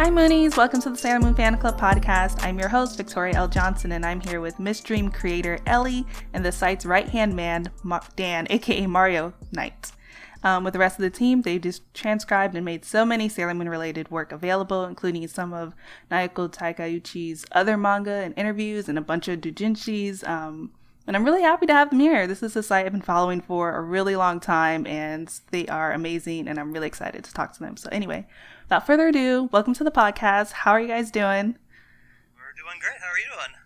Hi Moonies, welcome to the Sailor Moon Fan Club podcast. I'm your host, Victoria L. Johnson, and I'm here with Miss Dream creator Ellie and the site's right-hand man, Dan, aka Mario Knight. With the rest of the team, they just transcribed and made so many Sailor Moon related work available, including some of Naoko Takeuchi's other manga and interviews and a bunch of doujinshis. And I'm really happy to have them here. This is a site I've been following for a really long time, and they are amazing, and I'm really excited to talk to them. So anyway, without further ado, welcome to the podcast. How are you guys doing? We're doing great. How are you doing?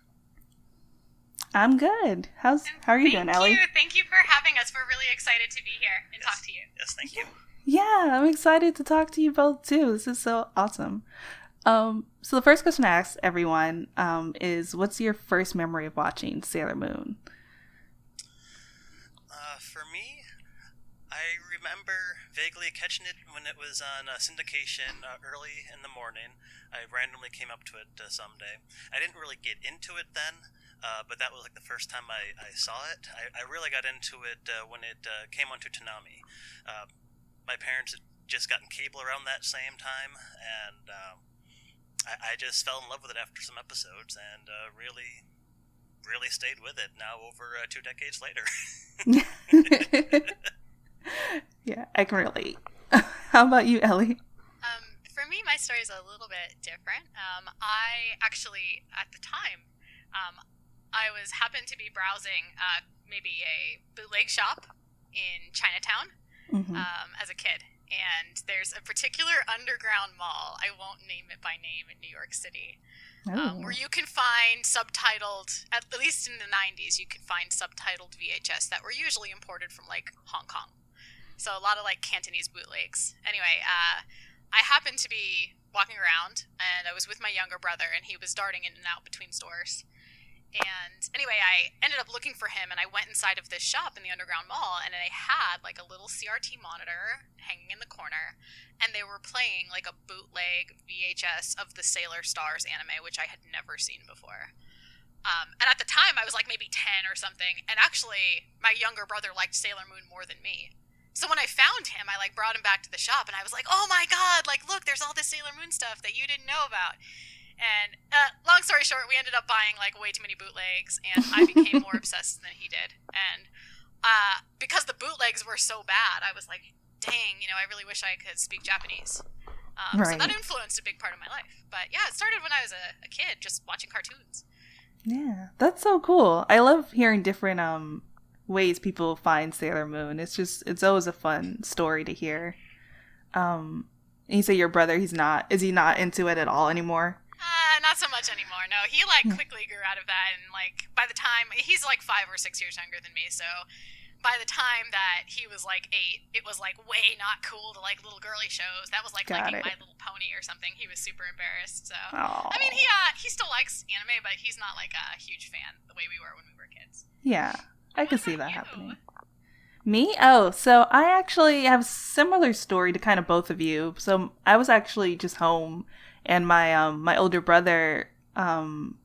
I'm good. How are you doing, Ellie? Thank you for having us. We're really excited to be here and talk to you. Yes, thank you. Yeah, I'm excited to talk to you both too. This is so awesome. So the first question I ask everyone is, what's your first memory of watching Sailor Moon? For me, I remember vaguely catching it when it was on syndication early in the morning. I randomly came up to it someday. I didn't really get into it then, but that was like the first time I saw it. I really got into it when it came onto Toonami. My parents had just gotten cable around that same time, and I just fell in love with it after some episodes, and really stayed with it now over 2 decades later. Yeah, I can relate. How about you, Ellie? For me, my story is a little bit different. I actually, at the time, I happened to be browsing maybe a bootleg shop in Chinatown as a kid. And there's a particular underground mall, I won't name it by name, in New York City, where you can find subtitled, at least in the 90s, you could find subtitled VHS that were usually imported from, like, Hong Kong. So a lot of, like, Cantonese bootlegs. Anyway, I happened to be walking around, and I was with my younger brother, and he was darting in and out between stores. And anyway, I ended up looking for him, and I went inside of this shop in the underground mall, and they had like a little CRT monitor hanging in the corner, and they were playing like a bootleg VHS of the Sailor Stars anime, which I had never seen before. And at the time, I was like maybe 10 or something, and actually, my younger brother liked Sailor Moon more than me. So when I found him, I like brought him back to the shop, and I was like, oh my god, like look, there's all this Sailor Moon stuff that you didn't know about. And long story short, we ended up buying like way too many bootlegs, and I became more obsessed than he did. And because the bootlegs were so bad, I was like, dang, I really wish I could speak Japanese. Right. So that influenced a big part of my life. But yeah, it started when I was a kid, just watching cartoons. Yeah, that's so cool. I love hearing different ways people find Sailor Moon. It's always a fun story to hear. You say your brother, is he not into it at all anymore? Not so much anymore. No, he like quickly grew out of that, and like by the time he's like 5 or 6 years younger than me, so by the time that he was like 8, it was like way not cool to like little girly shows. That was like liking My Little Pony or something. He was super embarrassed. So I mean, he still likes anime, but he's not like a huge fan the way we were when we were kids. Yeah, I could see that happening. Me? Oh, so I actually have a similar story to kind of both of you. So I was actually just home, and my older brother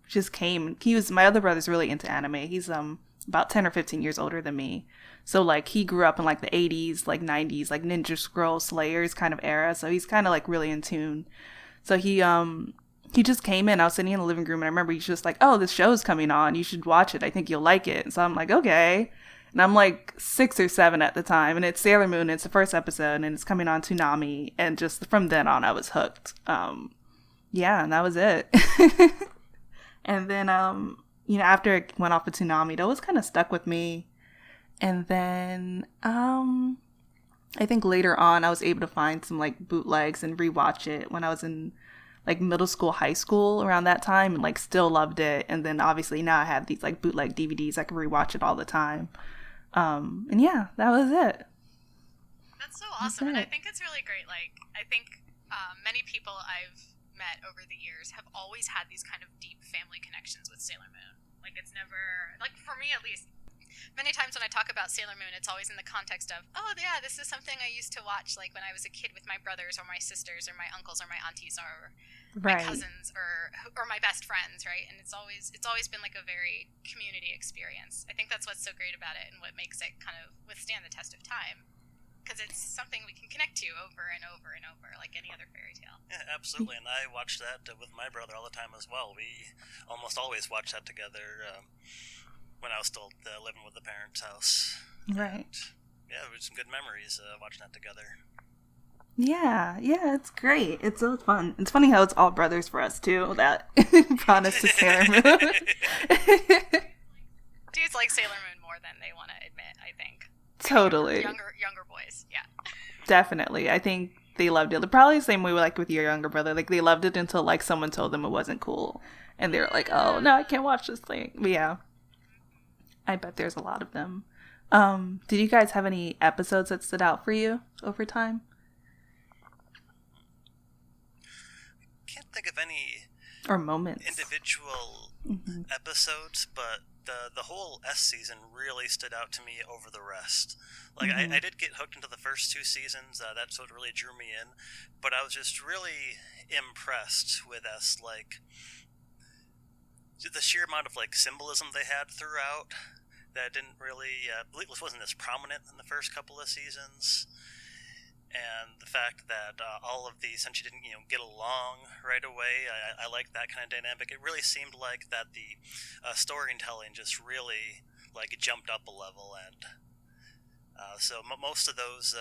just came. My other brother's really into anime. He's about 10 or 15 years older than me. So like he grew up in like the 80s, like 90s, like Ninja Scroll Slayers kind of era. So he's kind of like really in tune. So he just came in. I was sitting in the living room, and I remember he's just like, "Oh, this show's coming on. You should watch it. I think you'll like it." And so I'm like, "Okay." And I'm like 6 or 7 at the time, and it's Sailor Moon. It's the first episode, and it's coming on Toonami. And just from then on, I was hooked. Yeah, and that was it. And then, after it went off of Toonami, that was kind of stuck with me. And then, I think later on, I was able to find some like bootlegs and rewatch it when I was in like middle school, high school around that time, and like still loved it. And then obviously now I have these like bootleg DVDs. I can rewatch it all the time. And yeah, that was it. That's so awesome. And I think it's really great. Like, I think many people I've met over the years have always had these kind of deep family connections with Sailor Moon. Like, it's never, like for me at least, many times when I talk about Sailor Moon, it's always in the context of, oh yeah, this is something I used to watch like when I was a kid with my brothers or my sisters or my uncles or my aunties or my cousins or my best friends, right? And it's always been like a very community experience. I think that's what's so great about it and what makes it kind of withstand the test of time. because it's something we can connect to over and over and over, like any other fairy tale. Yeah, absolutely. And I watched that with my brother all the time as well. We almost always watched that together when I was still living with the parents' house. Right. And, yeah, there were some good memories watching that together. Yeah, it's great. It's so fun. It's funny how it's all brothers for us, too, that brought us to Sailor Moon. Dudes like Sailor Moon more than they want to admit, I think. Totally. Younger boys, yeah. Definitely. I think they loved it. Probably the same way like with your younger brother. Like, they loved it until, like, someone told them it wasn't cool. And they were like, oh, no, I can't watch this thing. But yeah. I bet there's a lot of them. Did you guys have any episodes that stood out for you over time? Can't think of any or moments, individual episodes, but the whole S season really stood out to me over the rest. Like I did get hooked into the first 2 seasons. That's what really drew me in, but I was just really impressed with S. Like the sheer amount of like symbolism they had throughout that didn't really wasn't as prominent in the first couple of seasons. And the fact that all of these, since you didn't, get along right away, I like that kind of dynamic. It really seemed like that the storytelling just really like jumped up a level, and so most of those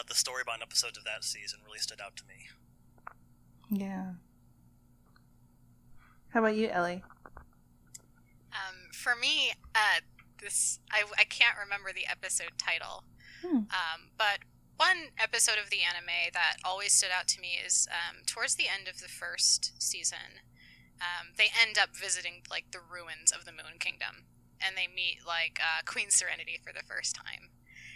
the storybound episodes of that season really stood out to me. Yeah. How about you, Ellie? For me, I can't remember the episode title, but one episode of the anime that always stood out to me is towards the end of the first season, they end up visiting like the ruins of the Moon Kingdom, and they meet like Queen Serenity for the first time.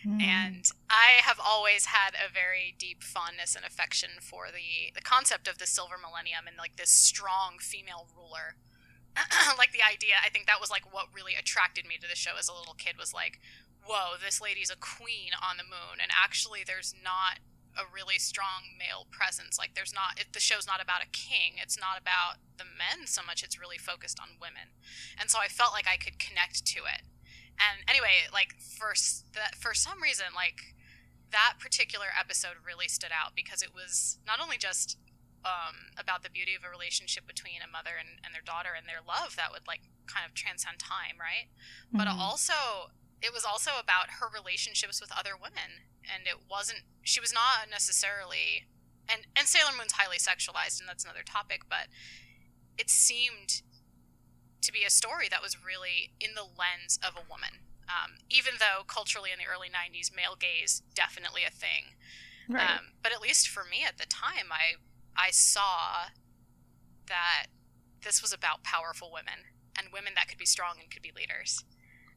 And I have always had a very deep fondness and affection for the concept of the Silver Millennium and like this strong female ruler. Like the idea, I think that was like what really attracted me to the show as a little kid, was like, whoa, this lady's a queen on the moon, and actually there's not a really strong male presence. Like the show's not about a king, it's not about the men so much, it's really focused on women. And so I felt like I could connect to it. And anyway, like for some reason, like that particular episode really stood out because it was not only just about the beauty of a relationship between a mother and their daughter and their love that would like kind of transcend time, right? But also it was also about her relationships with other women, and she was not necessarily, and Sailor Moon's highly sexualized, and that's another topic, but it seemed to be a story that was really in the lens of a woman, even though culturally in the early 90s male gaze definitely a thing, right. But at least for me at the time, I saw that this was about powerful women and women that could be strong and could be leaders.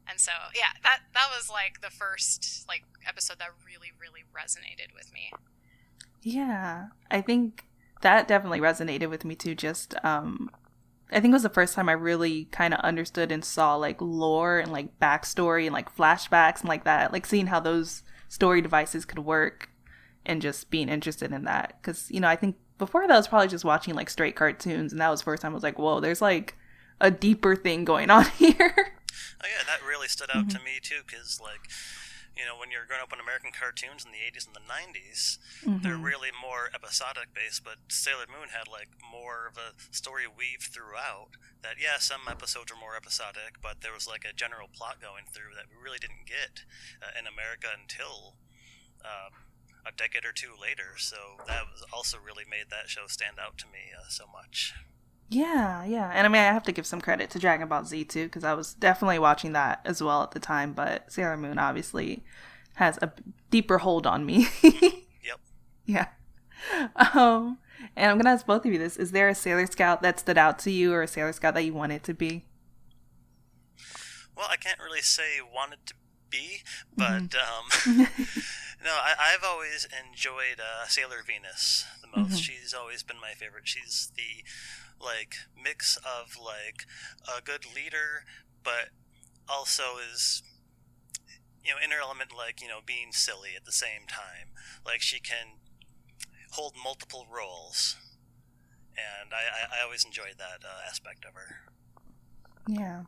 And so, yeah, that was like the first like episode that really, really resonated with me. Yeah, I think that definitely resonated with me too. Just, I think it was the first time I really kind of understood and saw like lore and like backstory and like flashbacks and like that, like seeing how those story devices could work and just being interested in that. Because, I think before that I was probably just watching like straight cartoons, and that was the first time I was like, whoa, there's like a deeper thing going on here. Oh yeah, that really stood out to me too, because like, when you're growing up on American cartoons in the 80s and the 90s, they're really more episodic based, but Sailor Moon had like more of a story weave throughout. That yeah, some episodes were more episodic, but there was like a general plot going through that we really didn't get in America until a decade or two later. So that was also really made that show stand out to me so much. Yeah. And I mean, I have to give some credit to Dragon Ball Z too, because I was definitely watching that as well at the time, but Sailor Moon obviously has a deeper hold on me. Yep. Yeah. And I'm going to ask both of you this. Is there a Sailor Scout that stood out to you, or a Sailor Scout that you wanted to be? Well, I can't really say wanted to be, but no, I've always enjoyed Sailor Venus the most. She's always been my favorite. She's the like mix of like a good leader, but also is in her element, like being silly at the same time. Like she can hold multiple roles, and I always enjoyed that aspect of her. Yeah,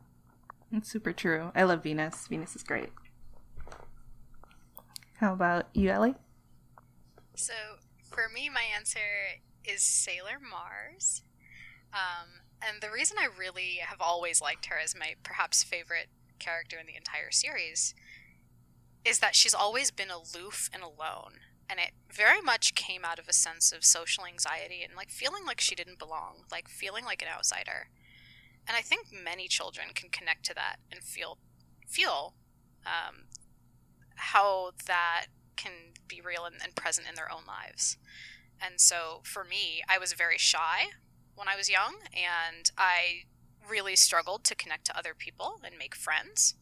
that's super true. I love Venus. Venus is great. How about you, Ellie? So, for me, my answer is Sailor Mars. And the reason I really have always liked her as my perhaps favorite character in the entire series is that she's always been aloof and alone. And it very much came out of a sense of social anxiety and like feeling like she didn't belong, like feeling like an outsider. And I think many children can connect to that and feel how that can be real and present in their own lives. And so for me, I was very shy when I was young, and I really struggled to connect to other people and make friends.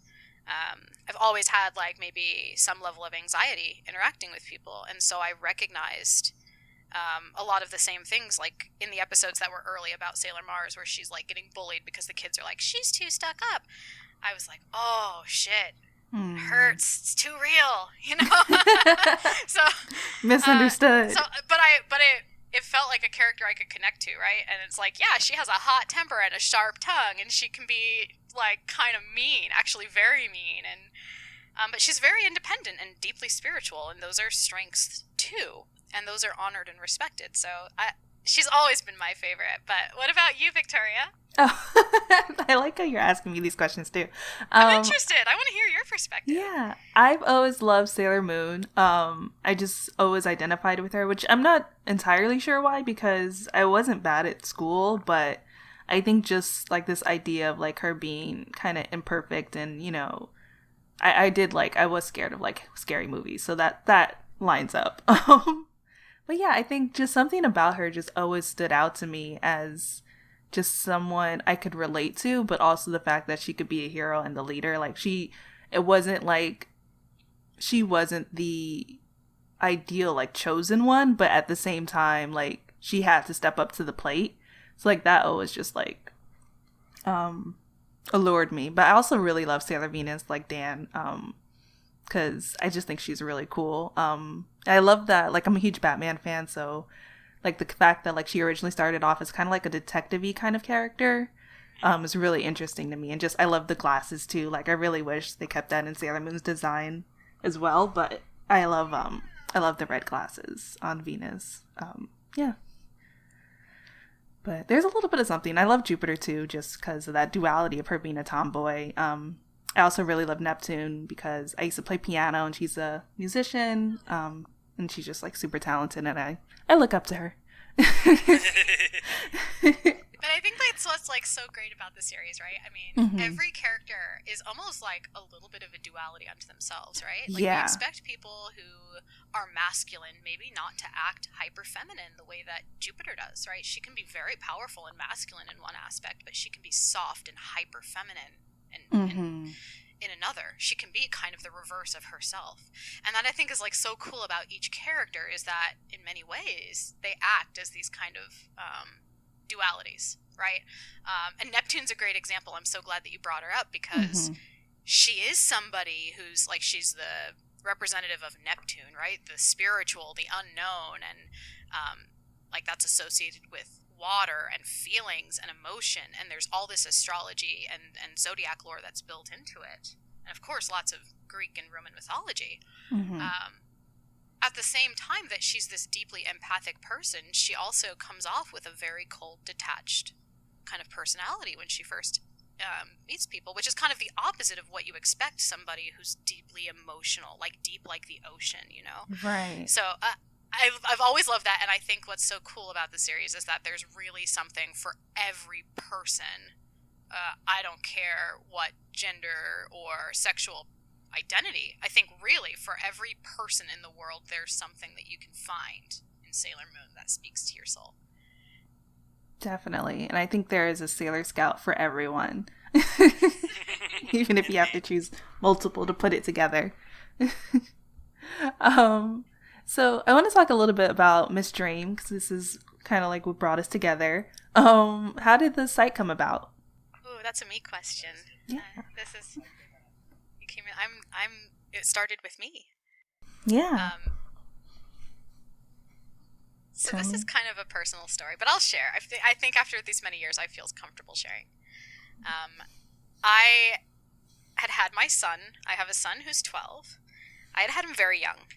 I've always had like maybe some level of anxiety interacting with people, and so I recognized a lot of the same things, like in the episodes that were early about Sailor Mars, where she's like getting bullied because the kids are like, she's too stuck up. I was like, oh shit, it hurts. It's too real, you know. So misunderstood. But it felt like a character I could connect to, right? And it's like, yeah, she has a hot temper and a sharp tongue, and she can be like kind of mean, actually very mean, and but she's very independent and deeply spiritual, and those are strengths too, and those are honored and respected. So she's always been my favorite. But what about you, Victoria? Oh, I like how you're asking me these questions too. I'm interested. I want to hear your perspective. Yeah, I've always loved Sailor Moon. I just always identified with her, which I'm not entirely sure why, because I wasn't bad at school, but I think just like this idea of like her being kind of imperfect, and you know, I was scared of like scary movies, so that lines up. But yeah, I think just something about her just always stood out to me as just someone I could relate to, but also the fact that she could be a hero and the leader. Like it wasn't like she wasn't the ideal like chosen one, but at the same time like she had to step up to the plate. So like that always just like allured me. But I also really love Sailor Venus, like Dan, because I just think she's really cool. I love that, like I'm a huge Batman fan, so like the fact that like she originally started off as kind of like a detective-y kind of character is really interesting to me. And just I love the glasses too. Like I really wish they kept that in Sailor Moon's design as well. But I love the red glasses on Venus. Yeah. But there's a little bit of something. I love Jupiter too, just because of that duality of her being a tomboy. I also really love Neptune because I used to play piano and she's a musician. And she's just like super talented, and I look up to her. But I think that's what's like so great about the series, right? I mean, every character is almost like a little bit of a duality unto themselves, right? Like we expect people who are masculine maybe not to act hyper feminine the way that Jupiter does, right? She can be very powerful and masculine in one aspect, but she can be soft and hyper feminine in another. She can be kind of the reverse of herself. And that I think is like so cool about each character is that in many ways they act as these kind of dualities, right? And Neptune's a great example. I'm so glad that you brought her up because she is somebody who's like, she's the representative of Neptune, right? The spiritual, the unknown, and like that's associated with water and feelings and emotion, and there's all this astrology and zodiac lore that's built into it, and of course lots of Greek and Roman mythology. At the same time that she's this deeply empathic person, she also comes off with a very cold, detached kind of personality when she first meets people, which is kind of the opposite of what you expect somebody who's deeply emotional, like deep like the ocean, you know? Right. So I've always loved that, and I think what's so cool about the series is that there's really something for every person. I don't care what gender or sexual identity. I think really for every person in the world, there's something that you can find in Sailor Moon that speaks to your soul. Definitely. And I think there is a Sailor Scout for everyone. Even if you have to choose multiple to put it together. So I want to talk a little bit about Miss Dream, because this is kind of like what brought us together. How did the site come about? Ooh, that's a me question. Yeah. This is, you came in, it started with me. Yeah. So this is kind of a personal story, but I'll share. I think after these many years, I feel comfortable sharing. I had my son. I have a son who's 12. I had him very young.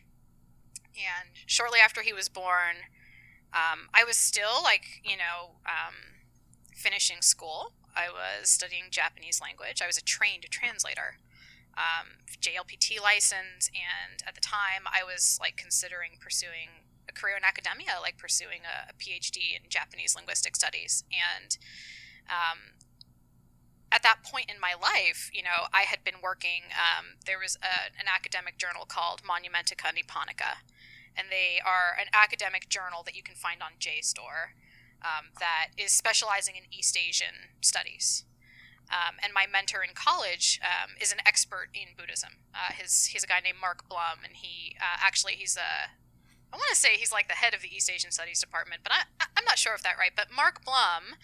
And shortly after he was born, I was still, finishing school. I was studying Japanese language. I was a trained translator, JLPT license, and at the time I was considering pursuing a career in academia, pursuing a PhD in Japanese linguistic studies. And at that point in my life, I had been working, there was an academic journal called Monumentica Nipponica, and they are an academic journal that you can find on JSTOR that is specializing in East Asian studies. And my mentor in college is an expert in Buddhism. He's a guy named Mark Blum, and I want to say he's the head of the East Asian Studies department, but I'm not sure if that's right. But Mark Blum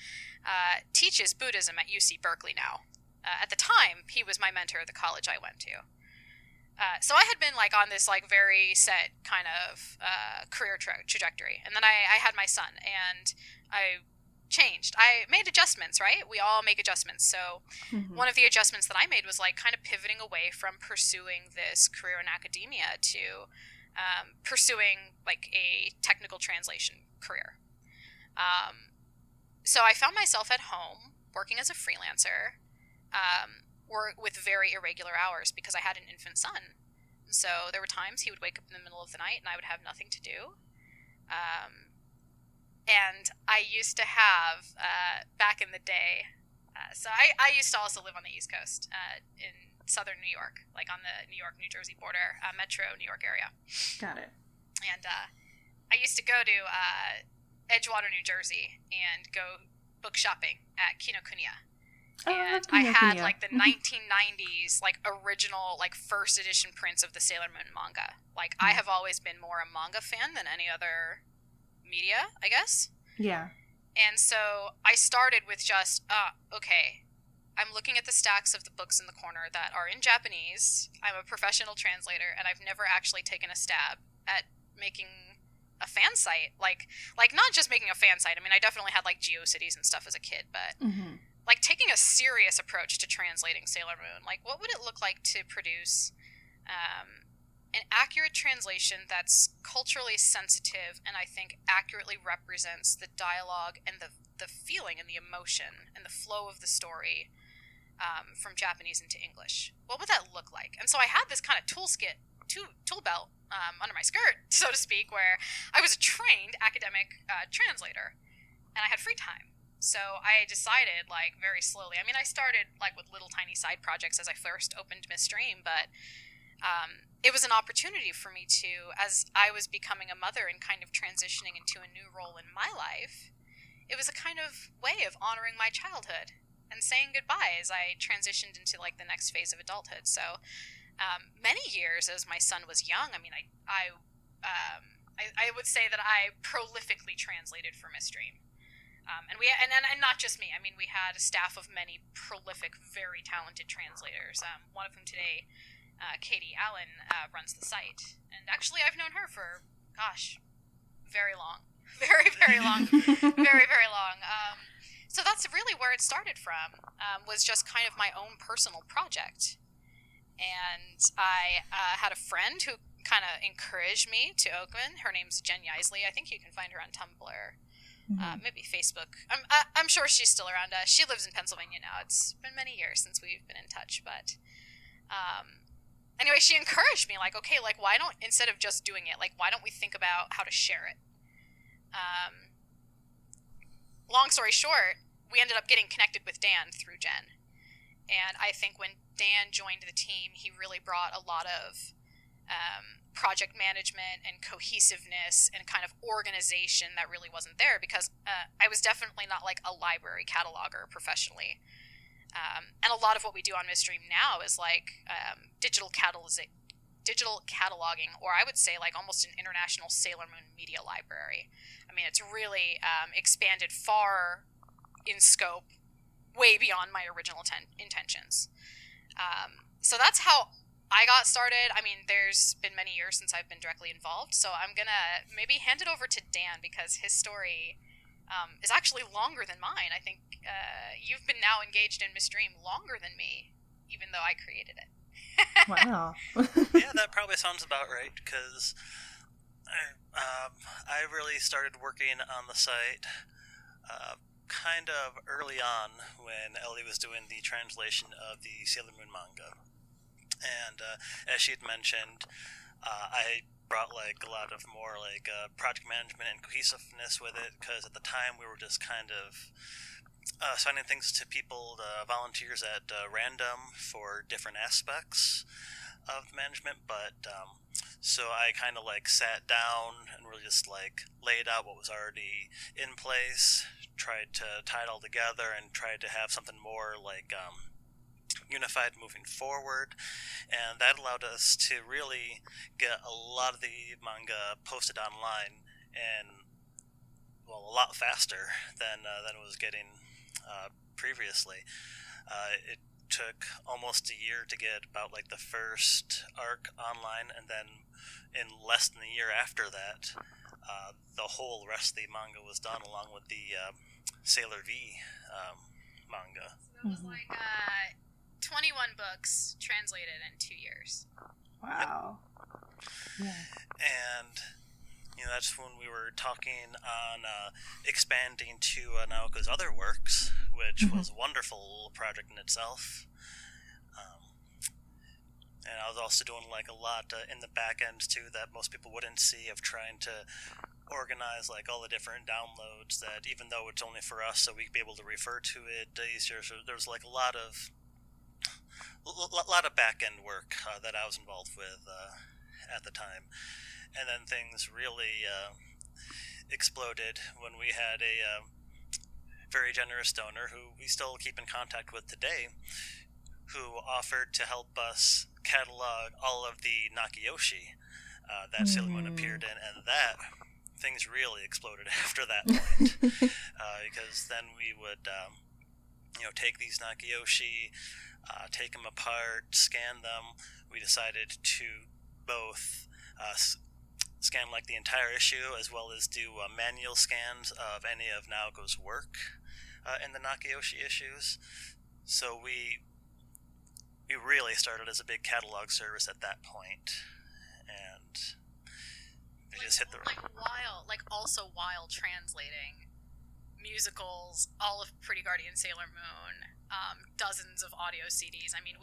teaches Buddhism at UC Berkeley now. At the time, he was my mentor at the college I went to. So I had been on this very set kind of career trajectory, and then I had my son, and I changed. I made adjustments, right? We all make adjustments. So one of the adjustments that I made was kind of pivoting away from pursuing this career in academia to pursuing a technical translation career. So I found myself at home working as a freelancer, with very irregular hours because I had an infant son. So there were times he would wake up in the middle of the night and I would have nothing to do. And I used to have, back in the day, so I used to also live on the East Coast, in southern New York, on the New York-New Jersey border, metro New York area. Got it. And I used to go to Edgewater, New Jersey, and go book shopping at Kinokuniya. And I had the 1990s original first edition prints of the Sailor Moon manga. I have always been more a manga fan than any other media, I guess. Yeah. And so I started with just okay, I'm looking at the stacks of the books in the corner that are in Japanese. I'm a professional translator, and I've never actually taken a stab at making a fan site. Not just making a fan site. I mean, I definitely had GeoCities and stuff as a kid, but taking a serious approach to translating Sailor Moon. What would it look like to produce an accurate translation that's culturally sensitive and I think accurately represents the dialogue and the feeling and the emotion and the flow of the story from Japanese into English? What would that look like? And so I had this kind of tool belt under my skirt, so to speak, where I was a trained academic translator and I had free time. So I decided, very slowly. I mean, I started, with little tiny side projects as I first opened Miss Dream, but it was an opportunity for me to, as I was becoming a mother and kind of transitioning into a new role in my life, it was a kind of way of honoring my childhood and saying goodbye as I transitioned into, the next phase of adulthood. So many years as my son was young, I mean, I would say that I prolifically translated for Miss Dream. And not just me. I mean, we had a staff of many prolific, very talented translators. One of whom today, Katie Allen, runs the site. And actually, I've known her for, very long. Very, very long. Very, very long. So that's really where it started from, was just kind of my own personal project. And I had a friend who kind of encouraged me to open. Her name's Jen Yeisley. I think you can find her on Tumblr. Maybe Facebook. I'm sure she's still around. She lives in Pennsylvania now. It's been many years since we've been in touch, but anyway, she encouraged me, okay, why don't, instead of just doing it, why don't we think about how to share it? Long story short, we ended up getting connected with Dan through Jen, and I think when Dan joined the team, he really brought a lot of project management and cohesiveness and kind of organization that really wasn't there because I was definitely not a library cataloger professionally. And a lot of what we do on Miss Dream now is digital cataloging, or I would say almost an international Sailor Moon media library. I mean, it's really expanded far in scope, way beyond my original intentions. So that's how I got started. I mean, there's been many years since I've been directly involved, so I'm going to maybe hand it over to Dan because his story is actually longer than mine. I think you've been now engaged in Miss Dream longer than me, even though I created it. Wow. Yeah, that probably sounds about right, because I really started working on the site kind of early on when Ellie was doing the translation of the Sailor Moon manga. And as she had mentioned, I brought like a lot of more like project management and cohesiveness with it, because at the time we were just kind of assigning things to people, volunteers at random for different aspects of management. But so I kind of like sat down and really just like laid out what was already in place, tried to tie it all together, and tried to have something more like unified moving forward, and that allowed us to really get a lot of the manga posted online, and well, a lot faster than it was getting previously. It took almost a year to get about like the first arc online, and then in less than a year after that, the whole rest of the manga was done, along with the Sailor V manga. So that was like 21 books translated in 2 years. Wow. Yeah. And that's when we were talking on expanding to Naoko's other works, which was a wonderful project in itself. And I was also doing like a lot in the back end too that most people wouldn't see, of trying to organize like all the different downloads, that even though it's only for us, so we'd be able to refer to it easier. So there's like a lot of back end work that I was involved with at the time. And then things really exploded when we had a very generous donor, who we still keep in contact with today, who offered to help us catalog all of the Nakiyoshi that Sailor Moon appeared in, and that things really exploded after that point, because then we would take these Nakiyoshi, take them apart, scan them. We decided to both scan like the entire issue, as well as do manual scans of any of Naoko's work in the Nakiyoshi issues. So we really started as a big catalog service at that point, and we just hit the while translating musicals, all of Pretty Guardian Sailor Moon, dozens of audio CDs. I mean,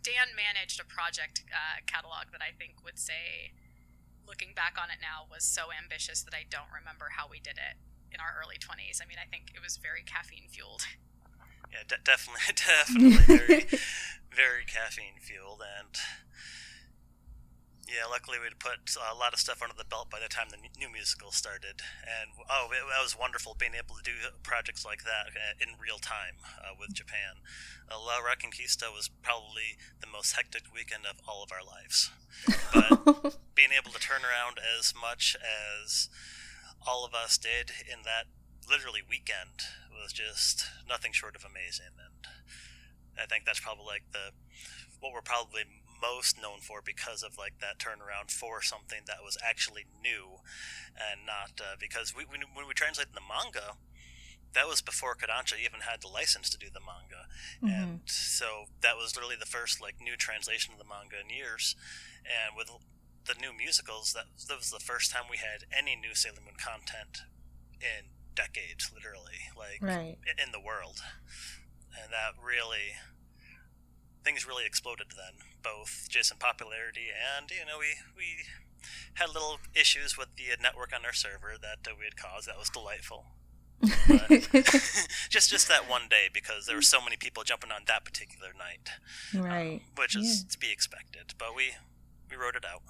Dan managed a project catalog that I think would say, looking back on it now, was so ambitious that I don't remember how we did it in our early 20s. I mean, I think it was very caffeine fueled. Yeah, definitely very, very caffeine fueled, and yeah, luckily we'd put a lot of stuff under the belt by the time the new musical started, and it was wonderful being able to do projects like that in real time with Japan. La Reconquista was probably the most hectic weekend of all of our lives, but being able to turn around as much as all of us did in that literally weekend was just nothing short of amazing. And I think that's probably like what we're probably most known for, because of like that turnaround for something that was actually new, and not because when we translated the manga, that was before Kodansha even had the license to do the manga, and so that was literally the first like new translation of the manga in years. And with the new musicals, that was the first time we had any new Sailor Moon content in decades, literally, like in the world. And that really, things really exploded then, both just in popularity, and we had little issues with the network on our server that we had caused. That was delightful. But just that one day, because there were so many people jumping on that particular night, which is to be expected, but we wrote it out.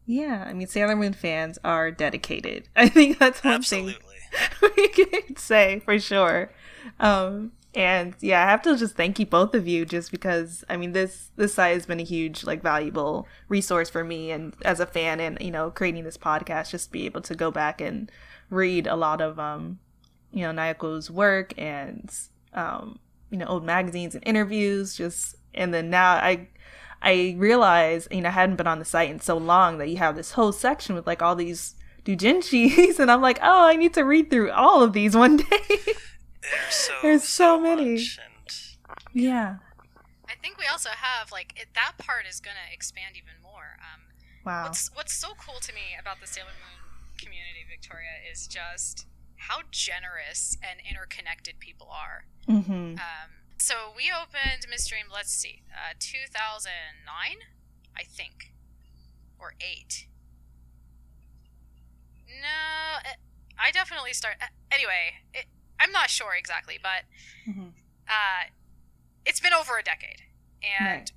Yeah, I mean, Sailor Moon fans are dedicated. I think that's one thing we can say for sure. And yeah, I have to just thank you, both of you, just because, I mean, this site has been a huge, like, valuable resource for me, and as a fan, and, creating this podcast, just be able to go back and read a lot of, Naoko's work, and, old magazines and interviews, and then now I realize, I hadn't been on the site in so long, that you have this whole section with, like, all these doujinshis, and I'm like, oh, I need to read through all of these one day. There's so many. Much, and... Yeah. I think we also have, like, that part is going to expand even more. Wow. What's so cool to me about the Sailor Moon community, Victoria, is just how generous and interconnected people are. Mm-hmm. So we opened Midstream, let's see, 2009, I think, or 8. No, I definitely anyway, I'm not sure exactly, but it's been over a decade, and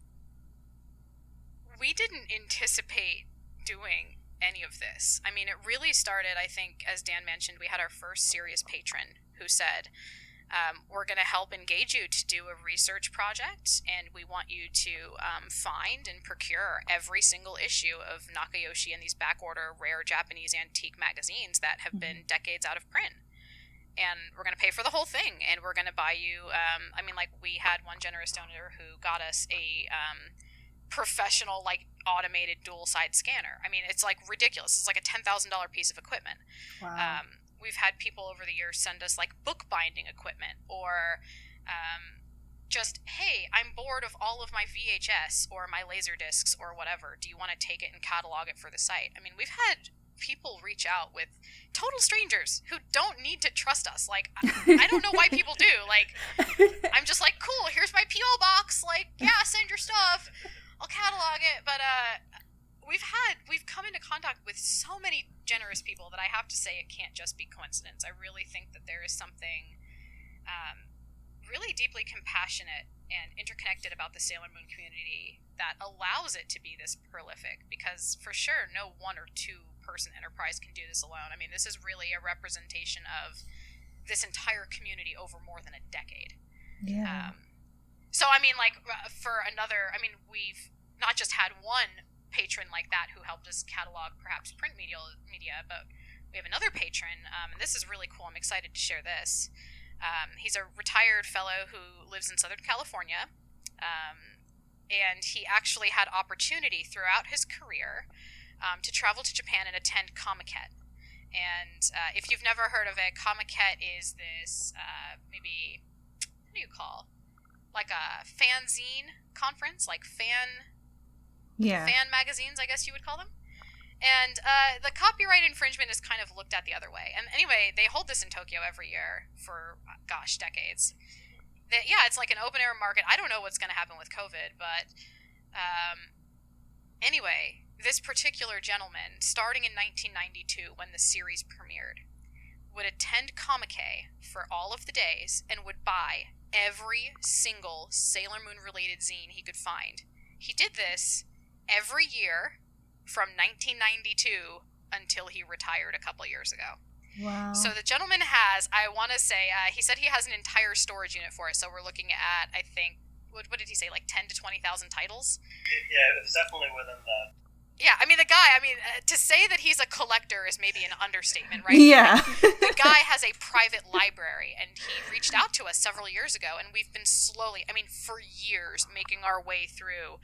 we didn't anticipate doing any of this. I mean, it really started, I think, as Dan mentioned, we had our first serious patron who said, we're going to help engage you to do a research project, and we want you to find and procure every single issue of Nakayoshi and these backorder rare Japanese antique magazines that have been decades out of print. And we're going to pay for the whole thing, and we're going to buy you, we had one generous donor who got us a professional, like, automated dual-side scanner. I mean, it's, like, ridiculous. It's like a $10,000 piece of equipment. Wow. We've had people over the years send us, like, bookbinding equipment, or just, hey, I'm bored of all of my VHS or my Laserdiscs or whatever. Do you want to take it and catalog it for the site? I mean, we've had people reach out with total strangers who don't need to trust us. Like, I don't know why people do. Like, I'm just like, cool, here's my P.O. box. Like, yeah, send your stuff. I'll catalog it. But we've come into contact with so many generous people that I have to say it can't just be coincidence. I really think that there is something really deeply compassionate and interconnected about the Sailor Moon community that allows it to be this prolific, because for sure no one or two person enterprise can do this alone. I mean, this is really a representation of this entire community over more than a decade. Yeah. So I mean, like, we've not just had one patron like that who helped us catalog perhaps print media, but we have another patron, and this is really cool. I'm excited to share this. He's a retired fellow who lives in Southern California, and he actually had opportunity throughout his career to travel to Japan and attend Comiket. And if you've never heard of it, Comiket is this, what do you call? Like a fanzine conference, like fan magazines, I guess you would call them. And the copyright infringement is kind of looked at the other way. And anyway, they hold this in Tokyo every year for, decades. It's like an open-air market. I don't know what's going to happen with COVID, but anyway, this particular gentleman, starting in 1992 when the series premiered, would attend Comiket for all of the days and would buy every single Sailor Moon-related zine he could find. He did this every year from 1992 until he retired a couple years ago. Wow. So the gentleman has, I want to say, he said he has an entire storage unit for it, so we're looking at, I think, what did he say, like 10 to 20,000 titles? Yeah, it was definitely within that. Yeah, I mean, the guy, to say that he's a collector is maybe an understatement, right? Yeah. The guy has a private library, and he reached out to us several years ago, and we've been slowly, for years, making our way through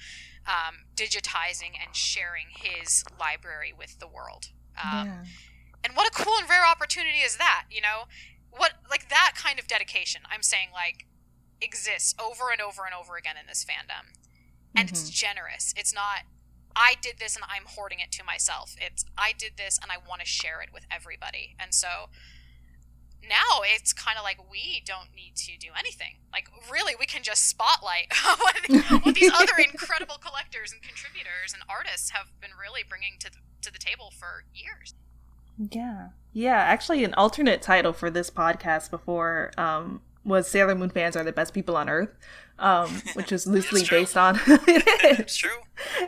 digitizing and sharing his library with the world. And what a cool and rare opportunity is that, you know? That kind of dedication, I'm saying, like, exists over and over and over again in this fandom. And it's generous. It's not, I did this and I'm hoarding it to myself. It's, I did this and I want to share it with everybody. And so now it's kind of like we don't need to do anything. Like, really, we can just spotlight what these other incredible collectors and contributors and artists have been really bringing to the table for years. Yeah, actually an alternate title for this podcast before was Sailor Moon fans are the best people on Earth, which is loosely based on It's true.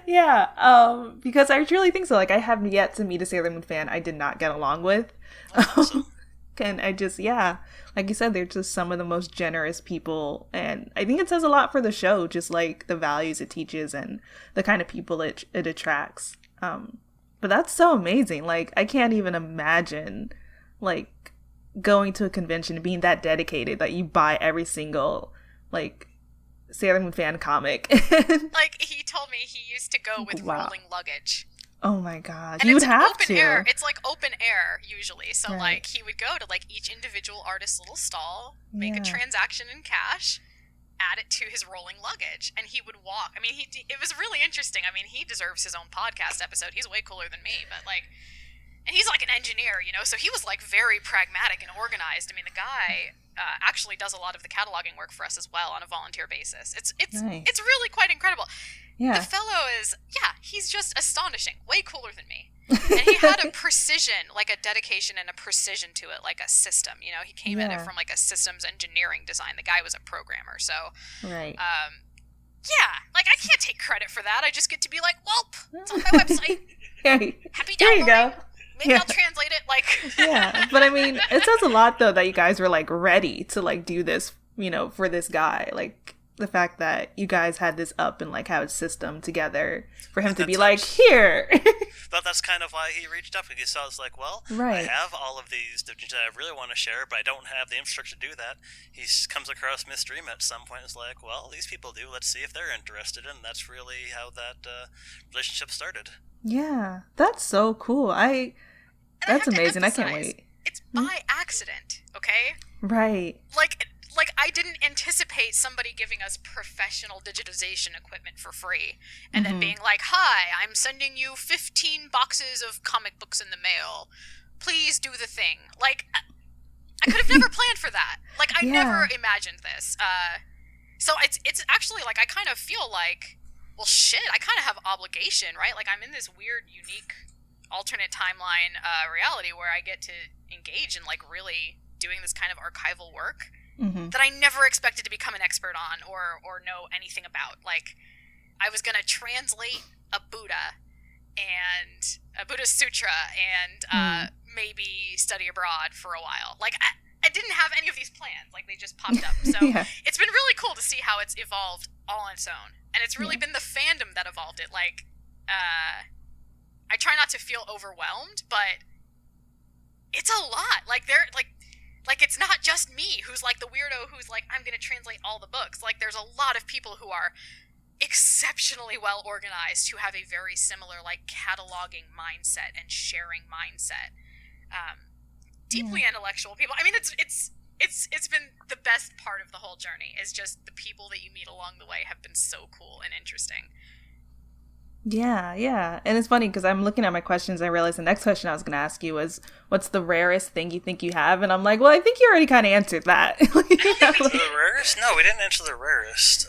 Yeah, because I truly think so. Like, I have yet to meet a Sailor Moon fan I did not get along with. Awesome. And I just, like you said, they're just some of the most generous people, and I think it says a lot for the show, just like the values it teaches and the kind of people it attracts. But that's so amazing. Like, I can't even imagine, like, going to a convention and being that dedicated that you buy every single, like, Sailor Moon fan comic. Like, he told me he used to go with rolling luggage. Oh my god. And you would have open to. Air. It's like open air usually. So Right. like he would go to like each individual artist's little stall, make a transaction in cash, add it to his rolling luggage, and he would walk. I mean, it was really interesting. I mean, he deserves his own podcast episode. He's way cooler than me, but like, and he's like an engineer, you know, so he was like very pragmatic and organized. I mean, the guy actually does a lot of the cataloging work for us as well on a volunteer basis. It's Nice. it's really quite incredible. Yeah. The fellow is, he's just astonishing, way cooler than me. And he had a precision, like a dedication and a precision to it, like a system. You know, he came at it from like a systems engineering design. The guy was a programmer, so Right. like I can't take credit for that. I just get to be like, well, it's on my website. Happy downloading. There you go. Maybe I'll translate it. Like, Yeah, but I mean, it says a lot though that you guys were like ready to like do this, you know, for this guy. Like the fact that you guys had this up and like have a system together for him to be like, here. But that's kind of why he reached up, because he saw, it's like, well, Right. I have all of these doujinshis that I really want to share, but I don't have the infrastructure to do that. He comes across Mistream at some point and is like, well, these people do, let's see if they're interested, and that's really how that relationship started. Yeah, that's so cool. That's amazing. I can't wait. It's by accident, okay? Right. Like I didn't anticipate somebody giving us professional digitization equipment for free and then being like, hi, I'm sending you 15 boxes of comic books in the mail. Please do the thing. Like, I could have never planned for that. Like, I never imagined this. So it's actually, like, I kind of feel like, well, shit, I kind of have obligation, right? Like, I'm in this weird, unique, alternate timeline reality where I get to engage in, like, really doing this kind of archival work that I never expected to become an expert on or know anything about. Like, I was going to translate a Buddha and a Buddhist sutra and maybe study abroad for a while. Like, I didn't have any of these plans. Like, they just popped up. So it's been really cool to see how it's evolved all on its own. And it's really been the fandom that evolved it. Like, I try not to feel overwhelmed, but it's a lot. Like, like it's not just me who's like the weirdo who's like, I'm going to translate all the books. Like, there's a lot of people who are exceptionally well organized, who have a very similar like cataloging mindset and sharing mindset. Deeply intellectual people. I mean, it's been the best part of the whole journey, is just the people that you meet along the way have been so cool and interesting. Yeah. And it's funny because I'm looking at my questions and I realized the next question I was going to ask you was, what's the rarest thing you think you have? And I'm like, well, I think you already kind of answered that. The rarest? No, we didn't answer the rarest.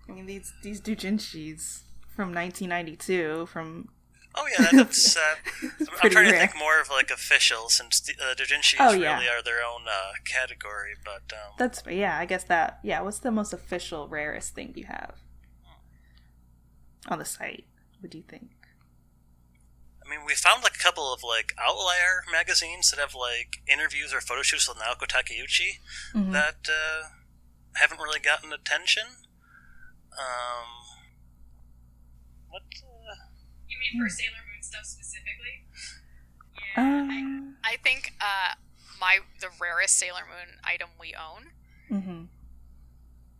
I mean, these doujinshis from 1992 from... Oh yeah, that's. I'm trying to rare. think more of like official, since the doujinshis really are their own category. But that's I guess that. Yeah, what's the most official, rarest thing you have on the site? What do you think? I mean, we found like a couple of like outlier magazines that have like interviews or photo shoots with Naoko Takeuchi that haven't really gotten attention. What? You mean for Sailor Moon stuff specifically? Yeah, I think the rarest Sailor Moon item we own.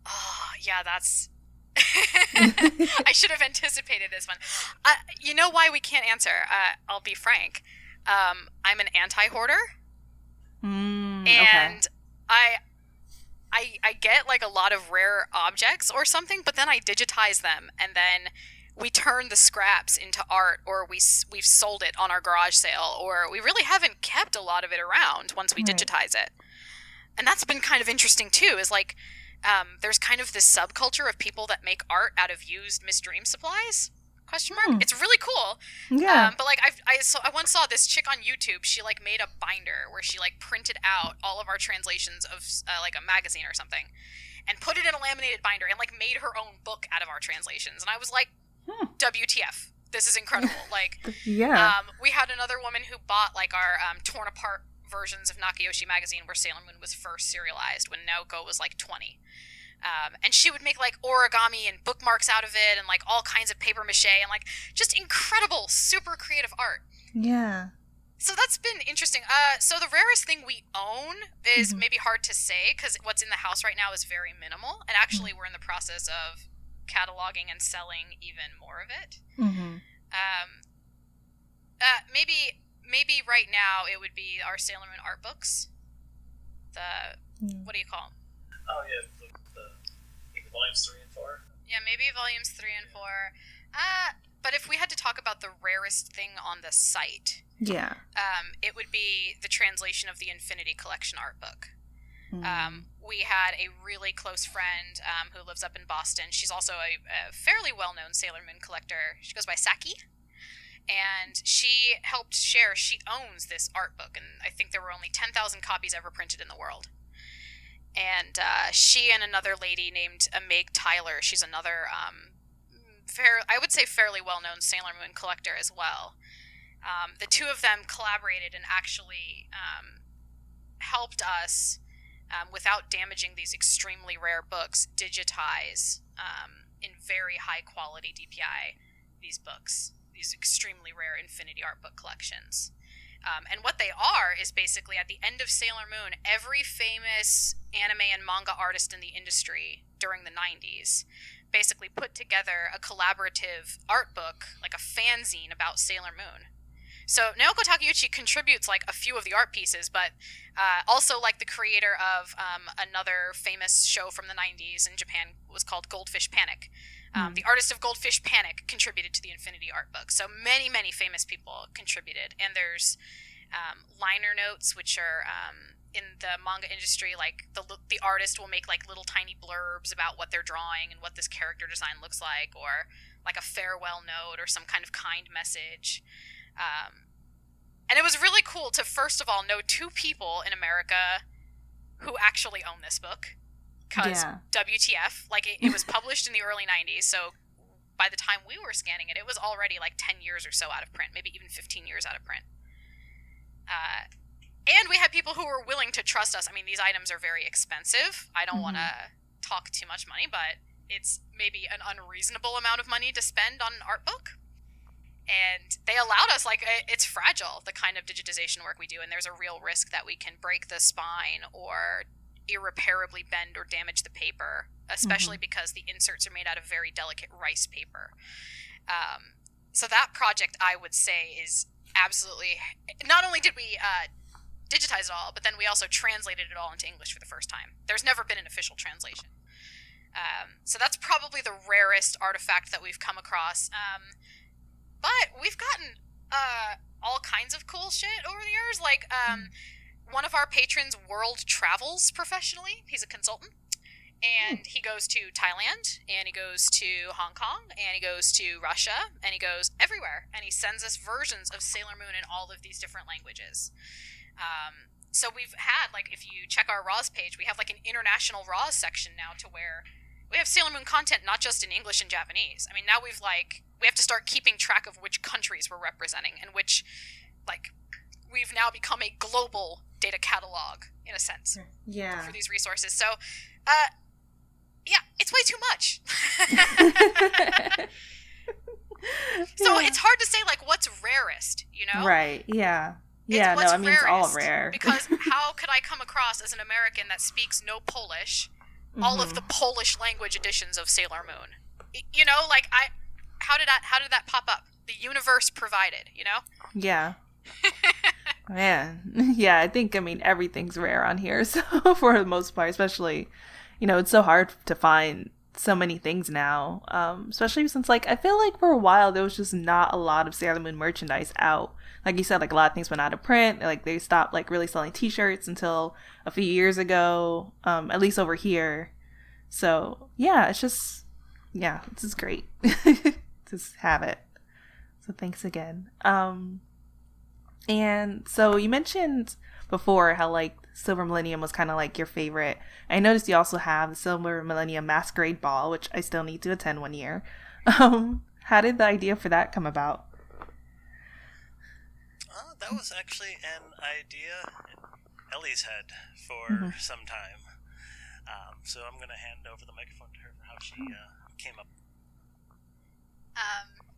Oh, yeah, that's... I should have anticipated this one. You know why we can't answer? I'll be frank. I'm an anti-hoarder. And I get like a lot of rare objects or something, but then I digitize them, and then we turn the scraps into art, or we've sold it on our garage sale, or we really haven't kept a lot of it around once we digitize it. And that's been kind of interesting too, is like there's kind of this subculture of people that make art out of used Miss Dream supplies? Question mark? It's really cool. Yeah. But like I once saw this chick on YouTube. She like made a binder where she like printed out all of our translations of like a magazine or something, and put it in a laminated binder, and like made her own book out of our translations. And I was like, WTF? This is incredible. Like, we had another woman who bought like our torn apart versions of Nakayoshi magazine, where Sailor Moon was first serialized when Naoko was like 20. And she would make like origami and bookmarks out of it, and like all kinds of paper mache, and like just incredible, super creative art. Yeah. So that's been interesting. So the rarest thing we own is maybe hard to say, because what's in the house right now is very minimal. And actually we're in the process of cataloging and selling even more of it. Maybe right now it would be our Sailor Moon art books. What do you call them? Oh yeah, maybe volumes 3 and 4. Yeah, maybe volumes 3 and 4. But if we had to talk about the rarest thing on the site, Yeah. It would be the translation of the Infinity Collection art book. Mm. We had a really close friend who lives up in Boston. She's also a fairly well-known Sailor Moon collector. She goes by Saki. And she helped share, she owns this art book, and I think there were only 10,000 copies ever printed in the world. And she and another lady named Meg Tyler, she's another, I would say fairly well-known Sailor Moon collector as well. The two of them collaborated and actually helped us, without damaging these extremely rare books, digitize in very high-quality DPI these books, these extremely rare Infinity art book collections. And what they are is basically, at the end of Sailor Moon, every famous anime and manga artist in the industry during the 90s basically put together a collaborative art book, like a fanzine about Sailor Moon. So Naoko Takeuchi contributes like a few of the art pieces, but also like the creator of another famous show from the 90s in Japan was called Goldfish Panic. The artist of Goldfish Panic contributed to the Infinity art book. So many, many famous people contributed. And there's liner notes, which are in the manga industry, like the artist will make like little tiny blurbs about what they're drawing and what this character design looks like, or like a farewell note or some kind of kind message. And it was really cool to, first of all, know two people in America who actually own this book. Because WTF, like it was published in the early 90s, so by the time we were scanning it, it was already like 10 years or so out of print, maybe even 15 years out of print. And we had people who were willing to trust us. I mean, these items are very expensive. I don't want to talk too much money, but it's maybe an unreasonable amount of money to spend on an art book. And they allowed us, like, it's fragile, the kind of digitization work we do, and there's a real risk that we can break the spine or irreparably bend or damage the paper, especially because the inserts are made out of very delicate rice paper. So that project, I would say, is absolutely... Not only did we digitize it all, but then we also translated it all into English for the first time. There's never been an official translation. So that's probably the rarest artifact that we've come across. But we've gotten all kinds of cool shit over the years. Like, one of our patrons world travels professionally. He's a consultant. And he goes to Thailand, and he goes to Hong Kong, and he goes to Russia, and he goes everywhere. And he sends us versions of Sailor Moon in all of these different languages. So we've had, like, if you check our Raws page, we have, like, an international Raws section now, to where we have Sailor Moon content not just in English and Japanese. I mean, now we have to start keeping track of which countries we're representing, and which, like, we've now become a global data catalog, in a sense, for these resources. So, yeah, it's way too much. So it's hard to say, like, what's rarest, you know? Right, yeah. Yeah, no, I mean, it's all rare. Because how could I come across, as an American that speaks no Polish, all of the Polish language editions of Sailor Moon? You know, like, how did that pop up? The universe provided, you know? Yeah. Man. Yeah, I think, I mean, everything's rare on here, so for the most part, especially, you know, it's so hard to find so many things now, especially since, like, I feel like for a while there was just not a lot of Sailor Moon merchandise out. Like you said, like, a lot of things went out of print. Like, they stopped, like, really selling t-shirts until a few years ago, at least over here. So, yeah, it's just, yeah, this is great. Just have it. So thanks again. And so you mentioned before how, like, Silver Millennium was kind of like your favorite. I noticed you also have the Silver Millennium Masquerade Ball, which I still need to attend one year. How did the idea for that come about? That was actually an idea in Ellie's head for some time. So I'm going to hand over the microphone to her for how she came up.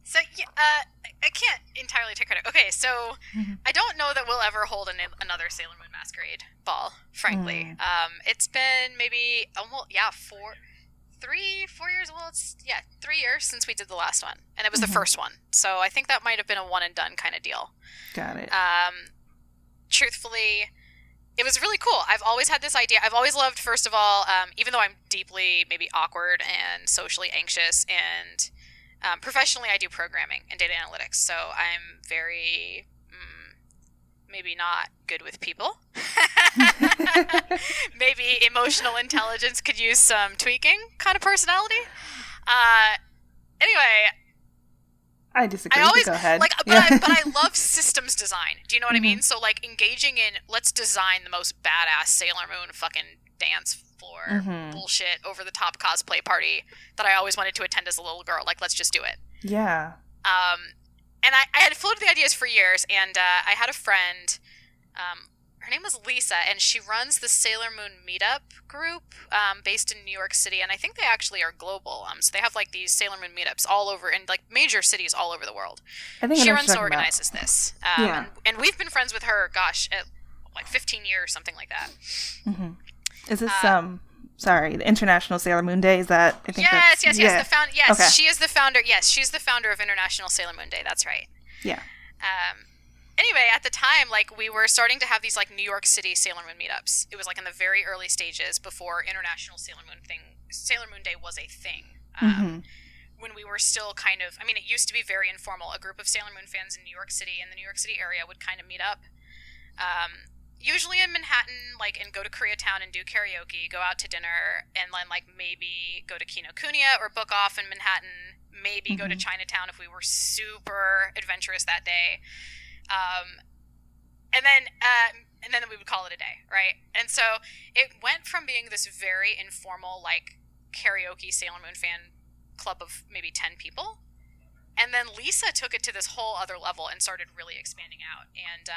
So, yeah, I can't entirely take credit. Okay, so I don't know that we'll ever hold another Sailor Moon Masquerade Ball, frankly. It's been maybe almost, 4 years. Well, it's 3 years since we did the last one, and it was the first one. So I think that might have been a one and done kind of deal. Got it. Truthfully, it was really cool. I've always had this idea. I've always loved, first of all, even though I'm deeply maybe awkward and socially anxious, and professionally I do programming and data analytics, so I'm very maybe not good with people. Maybe emotional intelligence could use some tweaking kind of personality. Anyway, I disagree. I always go ahead. like, but I love systems design. Do you know what I mean? So like engaging in, let's design the most badass Sailor Moon fucking dance floor bullshit over the top cosplay party that I always wanted to attend as a little girl. Like, let's just do it. Yeah. And I had floated the ideas for years, and I had a friend. Her name was Lisa, and she runs the Sailor Moon meetup group based in New York City, and I think they actually are global. So they have like these Sailor Moon meetups all over in like major cities all over the world. I think she runs and organizes this. Yeah. And we've been friends with her, gosh, at like 15 years, something like that. Is this sorry, the International Sailor Moon Day? Is that? I think yes. Yes, okay. She is the founder. Yes, she's the founder of International Sailor Moon Day. That's right. Yeah. Anyway, at the time, like, we were starting to have these like New York City Sailor Moon meetups. It was like in the very early stages before International Sailor Moon Day was a thing. When we were still kind of, I mean, it used to be very informal. A group of Sailor Moon fans in New York City, in the New York City area, would kind of meet up. Usually in Manhattan, like, and go to Koreatown and do karaoke, go out to dinner, and then, like, maybe go to Kinokuniya or book off in Manhattan, maybe go to Chinatown if we were super adventurous that day. And then we would call it a day, right? And so it went from being this very informal, like, karaoke Sailor Moon fan club of maybe 10 people, and then Lisa took it to this whole other level and started really expanding out. And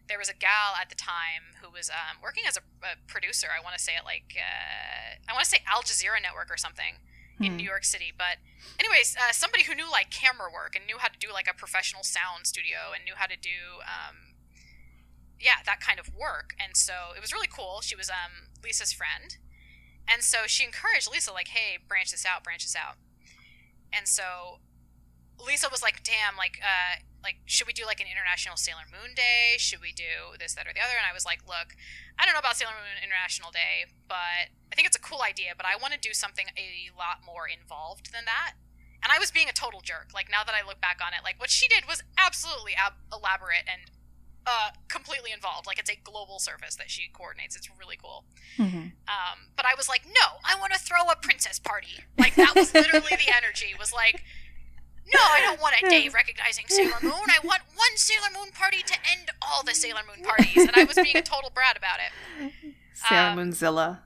there was a gal at the time who was working as a producer. I want to say at Al Jazeera Network or something in New York City. But anyways, somebody who knew like camera work and knew how to do like a professional sound studio and knew how to do that kind of work. And so it was really cool. She was Lisa's friend, and so she encouraged Lisa, like, hey, branch this out. And so Lisa was like, damn, like, should we do like an International Sailor Moon Day? Should we do this, that, or the other? And I was like, look, I don't know about Sailor Moon International Day, but I think it's a cool idea, but I want to do something a lot more involved than that. And I was being a total jerk. Like, now that I look back on it, like, what she did was absolutely elaborate and completely involved. Like, it's a global service that she coordinates. It's really cool. But I was like, no, I want to throw a princess party. Like, that was literally the energy. Was like, no, I don't want a day recognizing Sailor Moon. I want one Sailor Moon party to end all the Sailor Moon parties. And I was being a total brat about it. Sailor Moonzilla.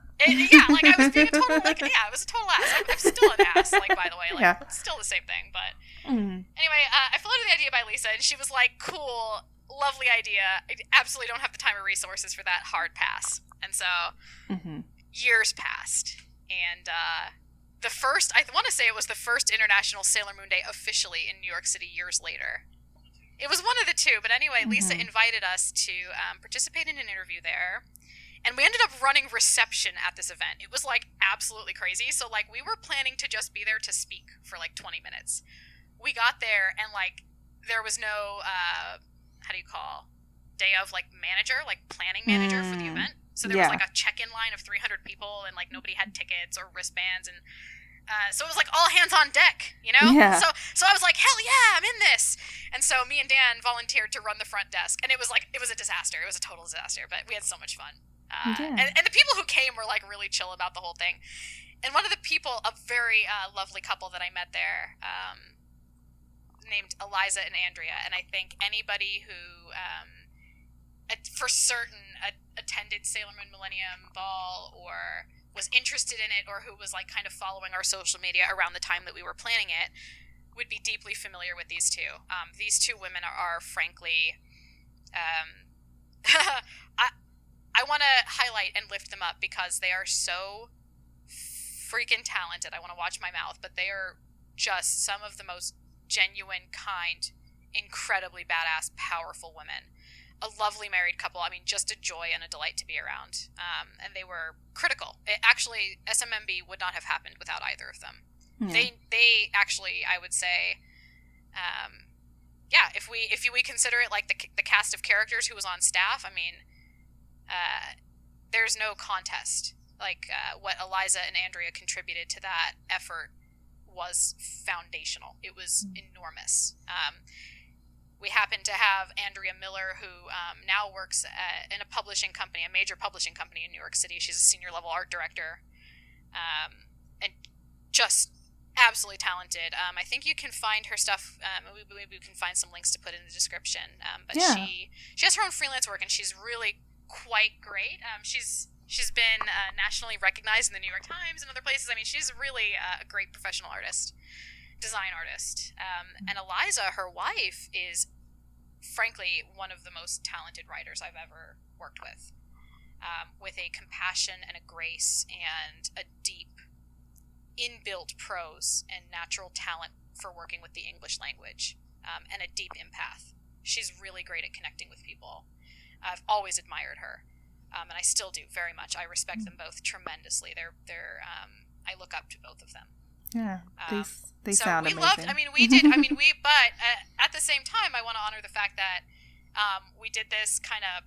Like, I was being a total, like, yeah, I was a total ass. I'm still an ass, like, by the way. Like, it's still the same thing. But anyway, I floated the idea by Lisa, and she was like, cool, lovely idea. I absolutely don't have the time or resources for that. Hard pass. And so years passed. And I want to say it was the first International Sailor Moon Day officially in New York City years later. It was one of the two. But anyway, Lisa invited us to participate in an interview there. And we ended up running reception at this event. It was, like, absolutely crazy. So, like, we were planning to just be there to speak for, like, 20 minutes. We got there, and, like, there was no, day of, like, manager, like, planning manager for the event. So there was, like, a check-in line of 300 people, and, like, nobody had tickets or wristbands, and so it was, like, all hands on deck, you know? Yeah. So I was like, hell yeah, I'm in this! And so me and Dan volunteered to run the front desk, and it was a disaster. It was a total disaster, but we had so much fun. And the people who came were, like, really chill about the whole thing. And one of the people, a very lovely couple that I met there, named Eliza and Andrea, and I think anybody who, for certain, attended Sailor Moon Millennium Ball or was interested in it or who was, like, kind of following our social media around the time that we were planning it would be deeply familiar with these two. These two women are frankly... I want to highlight and lift them up because they are so freaking talented. I want to watch my mouth, but they are just some of the most genuine, kind, incredibly badass, powerful women. A lovely married couple. I mean, just a joy and a delight to be around. And they were critical. Actually, SMMB would not have happened without either of them. They actually, I would say, if we consider it like the cast of characters who was on staff, I mean, there's no contest. Like, what Eliza and Andrea contributed to that effort was foundational. It was enormous. We happen to have Andrea Miller, who now works in a publishing company, a major publishing company in New York City. She's a senior level art director, and just absolutely talented. I think you can find her stuff. Maybe we can find some links to put in the description. But she has her own freelance work, and she's really quite great. She's been nationally recognized in the New York Times and other places. I mean, she's really a great professional artist. Design artist. And Eliza, her wife, is frankly one of the most talented writers I've ever worked with a compassion and a grace and a deep inbuilt prose and natural talent for working with the English language, and a deep empath. She's really great at connecting with people. I've always admired her, and I still do very much. I respect them both tremendously. I look up to both of them. Yeah, they so sound we amazing. loved. I mean, we did. I mean, but at the same time, I want to honor the fact that we did this kind of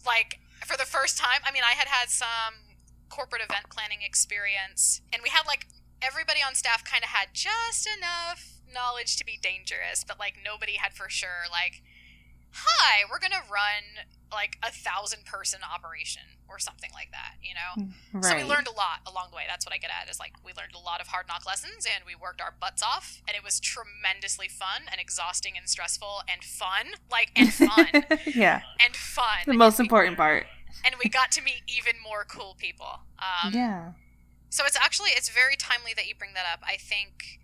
like for the first time. I mean, I had some corporate event planning experience, and we had like everybody on staff kind of had just enough knowledge to be dangerous, but like nobody had for sure like, hi, we're gonna run like 1,000-person operation or something like that, you know? Right. So we learned a lot along the way. That's what I get at, is like we learned a lot of hard knock lessons, and we worked our butts off, and it was tremendously fun and exhausting and stressful and fun. Yeah. And fun. The most important part. And we got to meet even more cool people. Yeah. So it's very timely that you bring that up. I think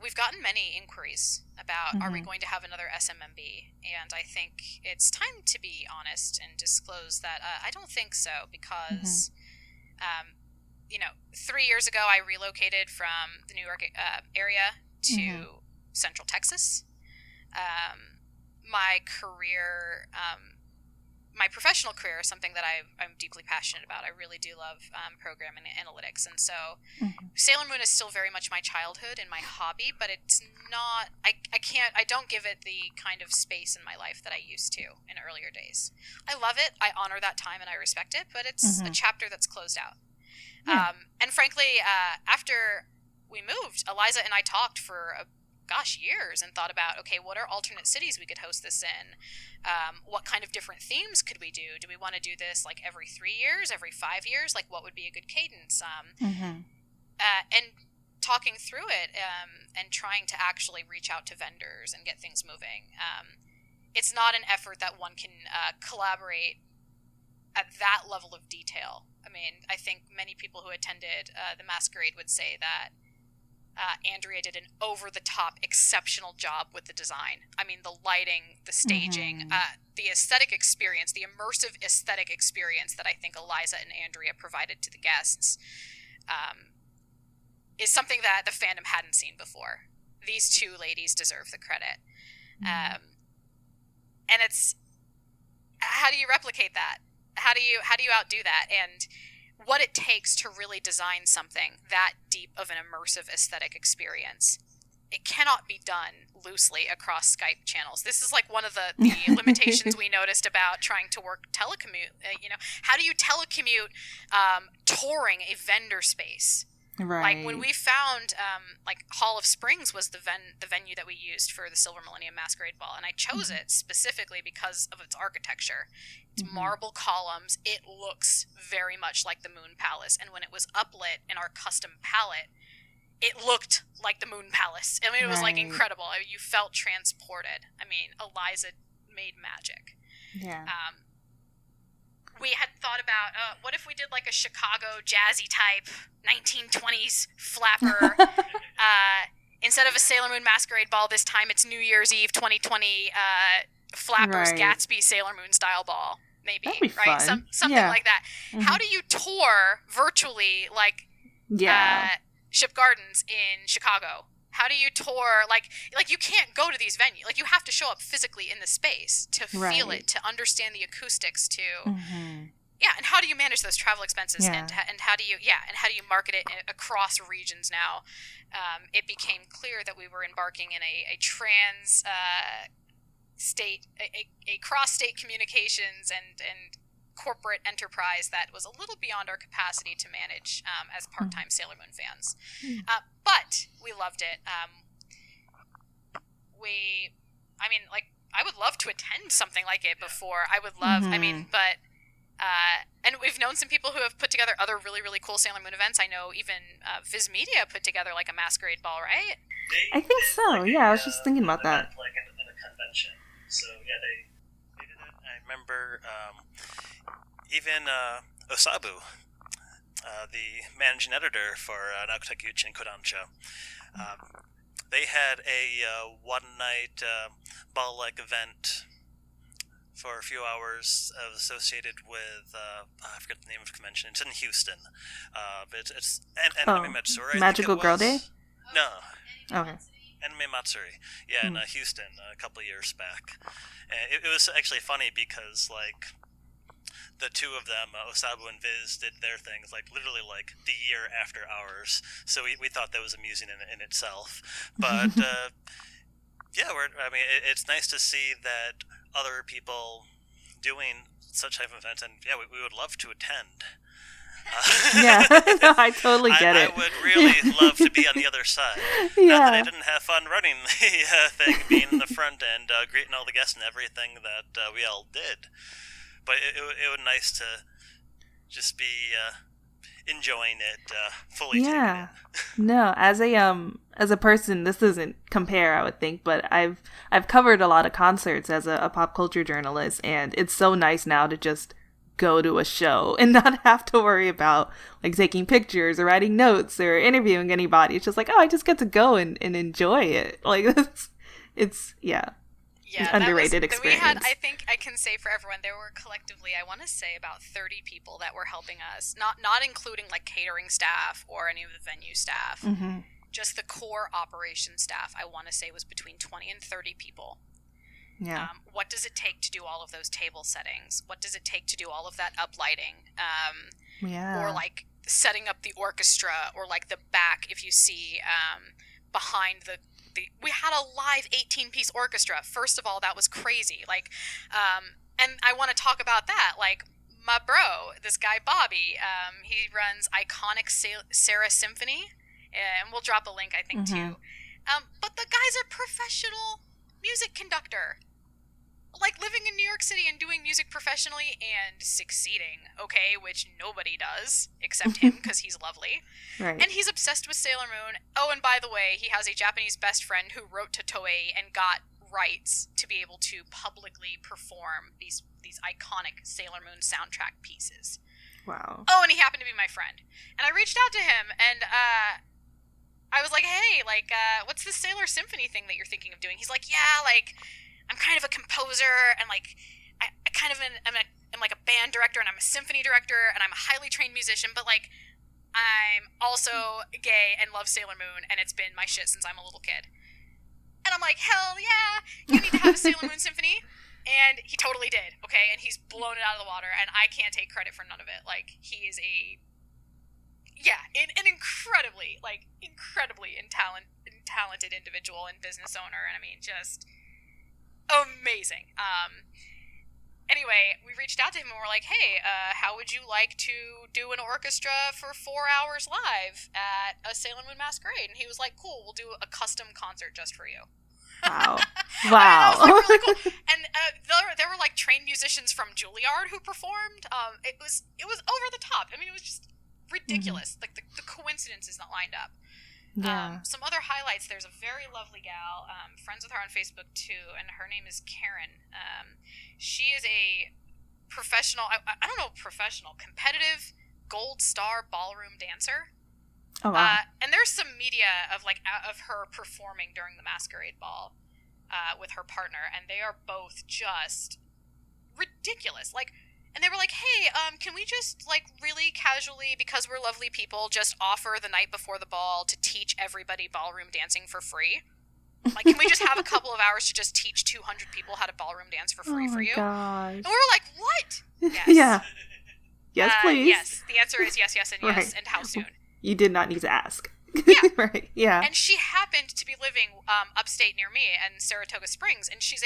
we've gotten many inquiries about, are we going to have another SMMB? And I think it's time to be honest and disclose that I don't think so, because, 3 years ago I relocated from the New York area to Central Texas. My career, my professional career is something that I'm deeply passionate about. I really do love programming and analytics. And so Sailor Moon is still very much my childhood and my hobby, but it's not, I don't give it the kind of space in my life that I used to in earlier days. I love it. I honor that time and I respect it, but it's a chapter that's closed out. Yeah. And frankly, after we moved, Eliza and I talked for years, and thought about, okay, what are alternate cities we could host this in? What kind of different themes could we do? Do we want to do this like every 3 years, every 5 years? Like, what would be a good cadence? And talking through it, and trying to actually reach out to vendors and get things moving. It's not an effort that one can collaborate at that level of detail. I mean, I think many people who attended the Masquerade would say that Andrea did an over-the-top, exceptional job with the design. I mean, the lighting, the staging, the aesthetic experience, the immersive aesthetic experience that I think Eliza and Andrea provided to the guests is something that the fandom hadn't seen before. These two ladies deserve the credit. And it's, how do you replicate that? How do you outdo that? And what it takes to really design something that deep of an immersive aesthetic experience. It cannot be done loosely across Skype channels. This is like one of the limitations we noticed about trying to work telecommute. How do you telecommute touring a vendor space? Right. Like when we found, Hall of Springs was the venue that we used for the Silver Millennium Masquerade Ball, and I chose it specifically because of its architecture. It's marble columns. It looks very much like the Moon Palace, and when it was uplit in our custom palette, it looked like the Moon Palace. I mean, it was like incredible. You felt transported. I mean, Eliza made magic. Yeah. We had thought about, what if we did like a Chicago jazzy type 1920s flapper? Instead of a Sailor Moon Masquerade Ball, this time it's New Year's Eve 2020 flappers Gatsby Sailor Moon style ball. Maybe. That'd be fun. Something like that. How do you tour virtually like Ship Gardens in Chicago? How do you tour, like you can't go to these venues. Like, you have to show up physically in the space to feel it, to understand the acoustics, to, and how do you manage those travel expenses, and how do you market it across regions now? It became clear that we were embarking in a cross-state communications and corporate enterprise that was a little beyond our capacity to manage as part-time Sailor Moon fans. But we loved it. I would love to attend something like it before. I would love, and we've known some people who have put together other really, really cool Sailor Moon events. I know even Viz Media put together like a Masquerade ball, right? I think so. Yeah, I was just thinking about that. Like in a convention. So yeah, they did it. I remember even Osabu, the managing editor for Naoko Takeuchi and Kodansha, they had a one-night ball-like event for a few hours associated with, I forget the name of the convention. It's in Houston. But it's Anime Matsuri. Magical Girl Day? No. Okay. Anime Matsuri. Yeah, in Houston a couple of years back. And it was actually funny because, like, the two of them, Osabu and Viz, did their things, like, literally, like, the year after ours. So we thought that was amusing in itself. But, yeah, it's nice to see that other people doing such type of events, and, yeah, we would love to attend. Yeah, no, I totally get it. I would really love to be on the other side. Yeah. Not that I didn't have fun running the thing, being in the front end, greeting all the guests and everything that we all did. But it was nice to just be enjoying it fully. Yeah. No, as a person, this doesn't compare, I would think, but I've covered a lot of concerts as a pop culture journalist, and it's so nice now to just go to a show and not have to worry about like taking pictures or writing notes or interviewing anybody. It's just like, oh, I just get to go and enjoy it. Like it's underrated experience. We had, I think I can say for everyone, there were collectively, I want to say about 30 people that were helping us, not including like catering staff or any of the venue staff. Just the core operations staff, I want to say was between 20 and 30 people. Yeah. What does it take to do all of those table settings? What does it take to do all of that uplighting? Or like setting up the orchestra, or like the back, if you see behind the we had a live 18-piece orchestra. First of all, that was crazy. Like, and I want to talk about that. Like, my bro, this guy Bobby, he runs Iconic Sarah Symphony, and we'll drop a link, I think, too. But the guy's a professional music conductor. Like, living in New York City and doing music professionally and succeeding, okay, which nobody does, except him, because he's lovely. Right. And he's obsessed with Sailor Moon. Oh, and by the way, he has a Japanese best friend who wrote to Toei and got rights to be able to publicly perform these iconic Sailor Moon soundtrack pieces. Wow. Oh, and he happened to be my friend. And I reached out to him, and I was like, hey, like, what's this Sailor Symphony thing that you're thinking of doing? He's like, yeah, like, I'm kind of a composer, and like I kind of am like a band director, and I'm a symphony director, and I'm a highly trained musician, but like I'm also gay and love Sailor Moon, and it's been my shit since I'm a little kid. And I'm like, hell yeah, you need to have a Sailor Moon symphony. And he totally did, okay? And he's blown it out of the water, and I can't take credit for none of it. Like, he is an incredibly talented individual and business owner, and I mean, just amazing. Anyway, we reached out to him and we're like, hey, how would you like to do an orchestra for 4 hours live at a Sailor Moon Masquerade? And he was like, cool, we'll do a custom concert just for you. Wow. Wow. I mean, that was, like, really cool. And there were like trained musicians from Juilliard who performed. It was over the top. I mean, it was just ridiculous. Like the coincidences that lined up. Yeah. Some other highlights. There's a very lovely gal, friends with her on Facebook too, and her name is Karen. She is a professional, I don't know, competitive gold star ballroom dancer. Oh, wow. And there's some media of her performing during the Masquerade Ball with her partner, and they are both just ridiculous. Like, and they were like, hey, can we just, like, really casually, because we're lovely people, just offer the night before the ball to teach everybody ballroom dancing for free? Like, can we just have a couple of hours to just teach 200 people how to ballroom dance for free for you? Gosh. And we were like, what? Yes. Yeah. Yes, please. Yes. The answer is yes, and yes, Right. and how soon? You did not need to ask. Yeah. Right. Yeah. And she happened to be living upstate near me in Saratoga Springs, and she's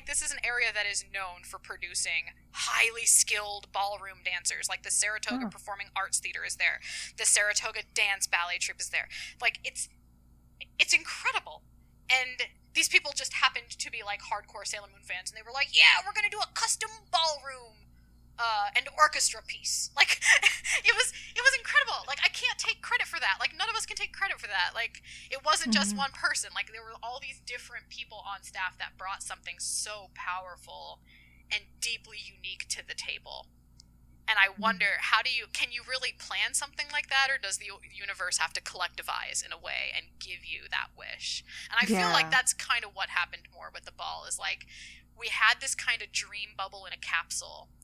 this is an area that is known for producing highly skilled ballroom dancers. Like the Saratoga Performing Arts Theater is there, the Saratoga Dance Ballet Troupe is there. Like it's incredible, and these people just happened to be like hardcore Sailor Moon fans, and they were like, "Yeah, we're gonna do a custom ballroom and orchestra piece." Like it was incredible. Like I can't take credit for that. Like none of us can take credit for that. Like it wasn't just one person. Like there were all these different people on staff that brought something so powerful and deeply unique to the table. And I wonder, can you really plan something like that, or does the universe have to collectivize in a way and give you that wish? And I feel like that's kind of what happened more with the ball, is like we had this kind of dream bubble in a capsule.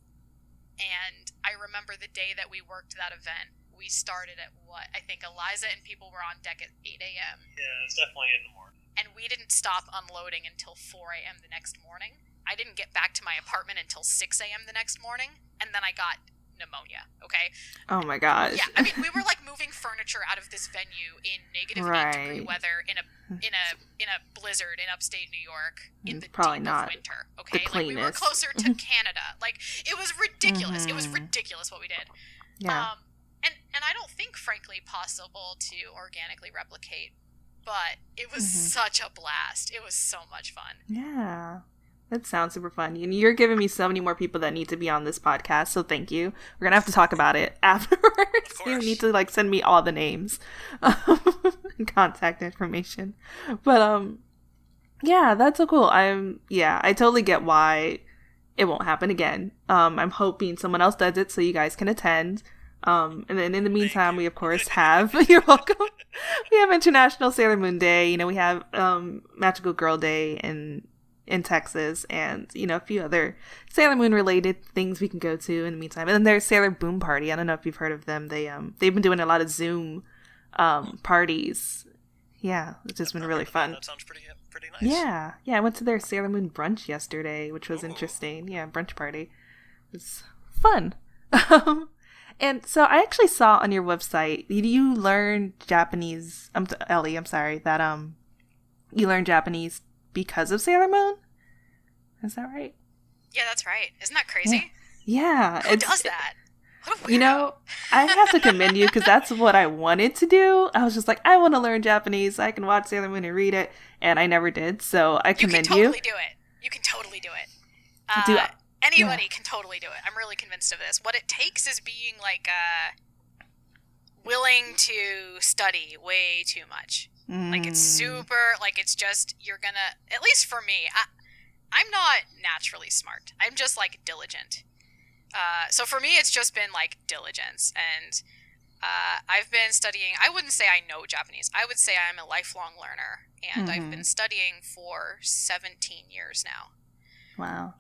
And I remember the day that we worked that event, we started at I think Eliza and people were on deck at 8 a.m. Yeah, it's definitely in the morning. And we didn't stop unloading until 4 a.m. the next morning. I didn't get back to my apartment until 6 a.m. the next morning, and then I got pneumonia, okay? Oh my gosh. Yeah, I mean, we were like moving furniture out of this venue in negative 8-degree weather in a blizzard in upstate New York in the probably deep not of winter, okay? the Like we were cleanest. closer to Canada. Like it was ridiculous. It was ridiculous what we did. Yeah. And I don't think, frankly, possible to organically replicate, but it was such a blast. It was so much fun. Yeah. That sounds super fun. And you're giving me so many more people that need to be on this podcast, so thank you. We're going to have to talk about it afterwards. You need to send me all the names and contact information. But yeah, that's so cool. I totally get why it won't happen again. I'm hoping someone else does it so you guys can attend. And then in the meantime, we of course have, you're welcome. We have International Sailor Moon Day. We have Magical Girl Day in Texas, and a few other Sailor Moon related things we can go to in the meantime. And then there's Sailor Boom Party. I don't know if you've heard of them. They've been doing a lot of Zoom parties. Yeah, it's just been really fun. That sounds pretty nice. Yeah, I went to their Sailor Moon brunch yesterday, which was interesting. Yeah, brunch party. It was fun. And so I actually saw on your website, you learned Japanese. Ellie, I'm sorry, that you learned Japanese because of Sailor Moon? Is that right? Yeah, that's right. Isn't that crazy? Yeah. Who does that? What a weirdo. I have to commend you because that's what I wanted to do. I was just like, I want to learn Japanese so I can watch Sailor Moon and read it, and I never did. So I commend you. You can totally do it. You can totally do it. Anybody can totally do it. I'm really convinced of this. What it takes is being willing to study way too much. Like it's super, it's just, you're gonna, at least for me, I'm not naturally smart. I'm just diligent. So for me, it's just been diligence. And I've been studying, I wouldn't say I know Japanese. I would say I'm a lifelong learner. And I've been studying for 17 years now. Wow.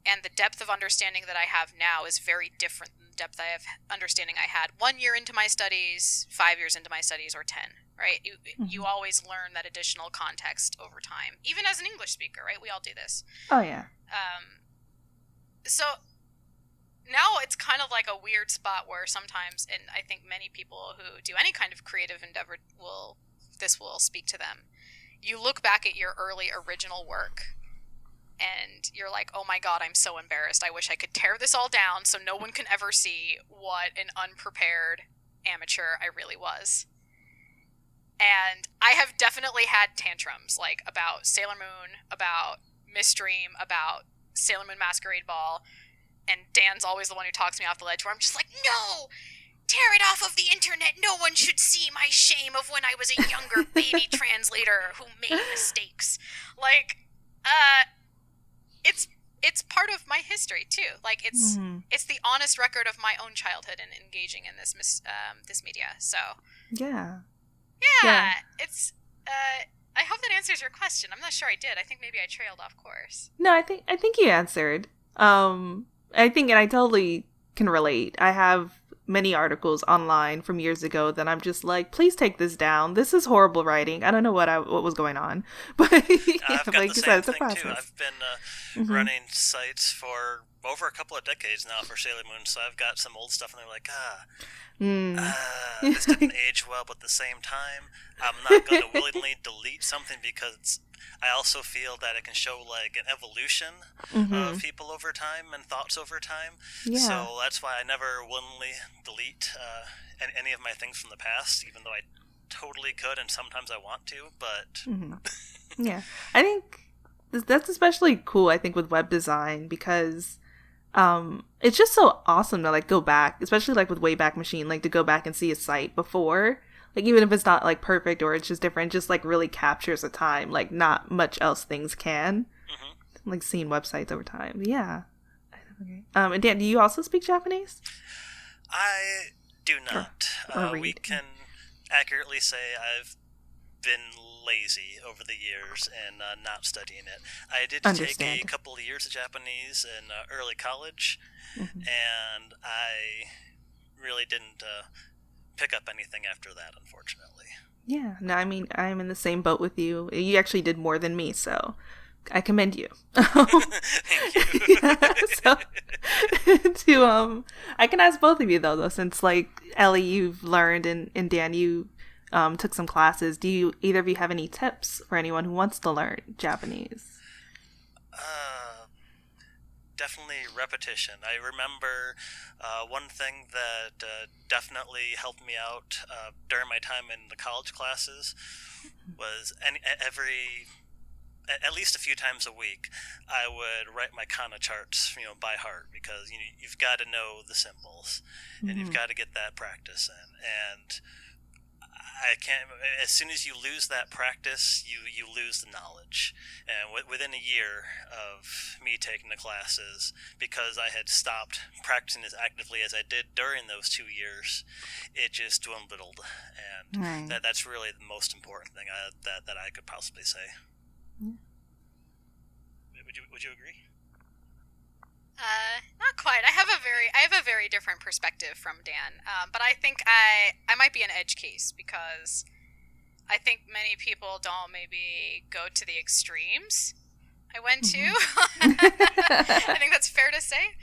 And the depth of understanding that I have now is very different than the depth of understanding I had 1 year into my studies, 5 years into my studies, or 10. Right? You always learn that additional context over time, even as an English speaker, right? We all do this. Oh, yeah. So now it's kind of like a weird spot where sometimes, and I think many people who do any kind of creative endeavor this will speak to them. You look back at your early original work and you're like, oh my God, I'm so embarrassed. I wish I could tear this all down so no one can ever see what an unprepared amateur I really was. And I have definitely had tantrums, about Sailor Moon, about Miss Dream, about Sailor Moon Masquerade Ball, and Dan's always the one who talks me off the ledge, where I'm just like, no! Tear it off of the internet! No one should see my shame of when I was a younger baby translator who made mistakes. It's part of my history, too. It's the honest record of my own childhood and engaging in this media, so... Yeah, it's, I hope that answers your question. I'm not sure I did. I think maybe I trailed off course. No, I think you answered. I think, and I totally can relate. I have many articles online from years ago that I'm just like, please take this down. This is horrible writing. I don't know what was going on, but I've got the same thing too. I've been running sites for over a couple of decades now for Sailor Moon, so I've got some old stuff, and they're like, this didn't age well, but at the same time, I'm not going to willingly delete something because I also feel that it can show like an evolution of people over time and thoughts over time. Yeah. So that's why I never willingly delete any of my things from the past, even though I totally could and sometimes I want to, but... Yeah. I think that's especially cool, I think, with web design because... it's just so awesome to like go back, especially like with Wayback Machine, like to go back and see a site before, like even if it's not like perfect or it's just different, just like really captures a time like not much else things can. Like seeing websites over time. Yeah. And Dan, do you also speak Japanese? I do not. Or We can accurately say I've been lazy over the years and not studying it. I did take a couple of years of Japanese in early college, and I really didn't pick up anything after that, unfortunately. Yeah, no, I mean, I'm in the same boat with you. You actually did more than me, so I commend you. Thank you. Yeah, I can ask both of you though, since like Ellie, you've learned, and Dan, you took some classes. Do you either of you have any tips for anyone who wants to learn Japanese? Definitely repetition. I remember one thing that definitely helped me out during my time in the college classes was at least a few times a week, I would write my kana charts, by heart, because you've got to know the symbols, and you've got to get that practice in. And I can't. As soon as you lose that practice, you lose the knowledge. And within a year of me taking the classes, because I had stopped practicing as actively as I did during those 2 years, it just dwindled. And that's really the most important thing that I could possibly say. Would you agree? Not quite. I have a very different perspective from Dan. But I think I might be an edge case because I think many people don't maybe go to the extremes I went to. I think that's fair to say.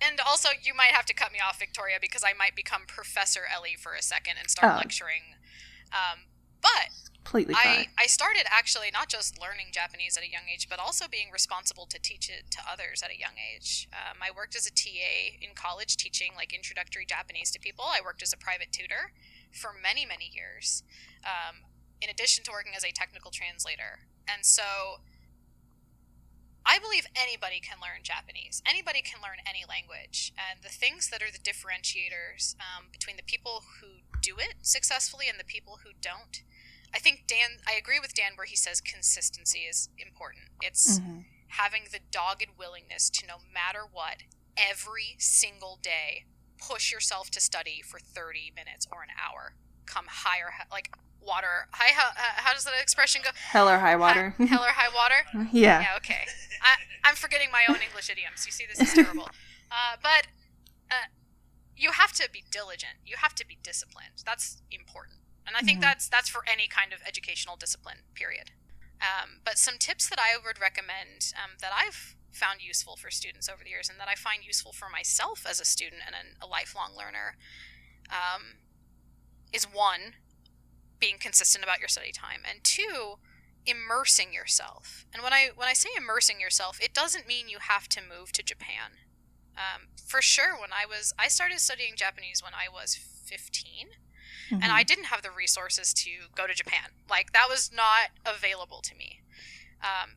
And also you might have to cut me off, Victoria, because I might become Professor Ellie for a second and start lecturing. But completely fine. I started actually not just learning Japanese at a young age, but also being responsible to teach it to others at a young age. I worked as a TA in college teaching like introductory Japanese to people. I worked as a private tutor for many, many years, in addition to working as a technical translator. And so I believe anybody can learn Japanese. Anybody can learn any language. And the things that are the differentiators between the people who do it successfully and the people who don't, I think I agree with Dan where he says consistency is important. It's having the dogged willingness to, no matter what, every single day, push yourself to study for 30 minutes or an hour. Come higher, like water. How does that expression go? Hell or high water. Hell or high water? Yeah. Yeah, okay. I'm forgetting my own English idioms. You see, this is terrible. But you have to be diligent. You have to be disciplined. That's important. And I think that's for any kind of educational discipline, period. But some tips that I would recommend that I've found useful for students over the years and that I find useful for myself as a student and a lifelong learner is one, being consistent about your study time, and two, immersing yourself. And when I say immersing yourself, it doesn't mean you have to move to Japan. For sure, I started studying Japanese when I was 15. And I didn't have the resources to go to Japan. Like, that was not available to me.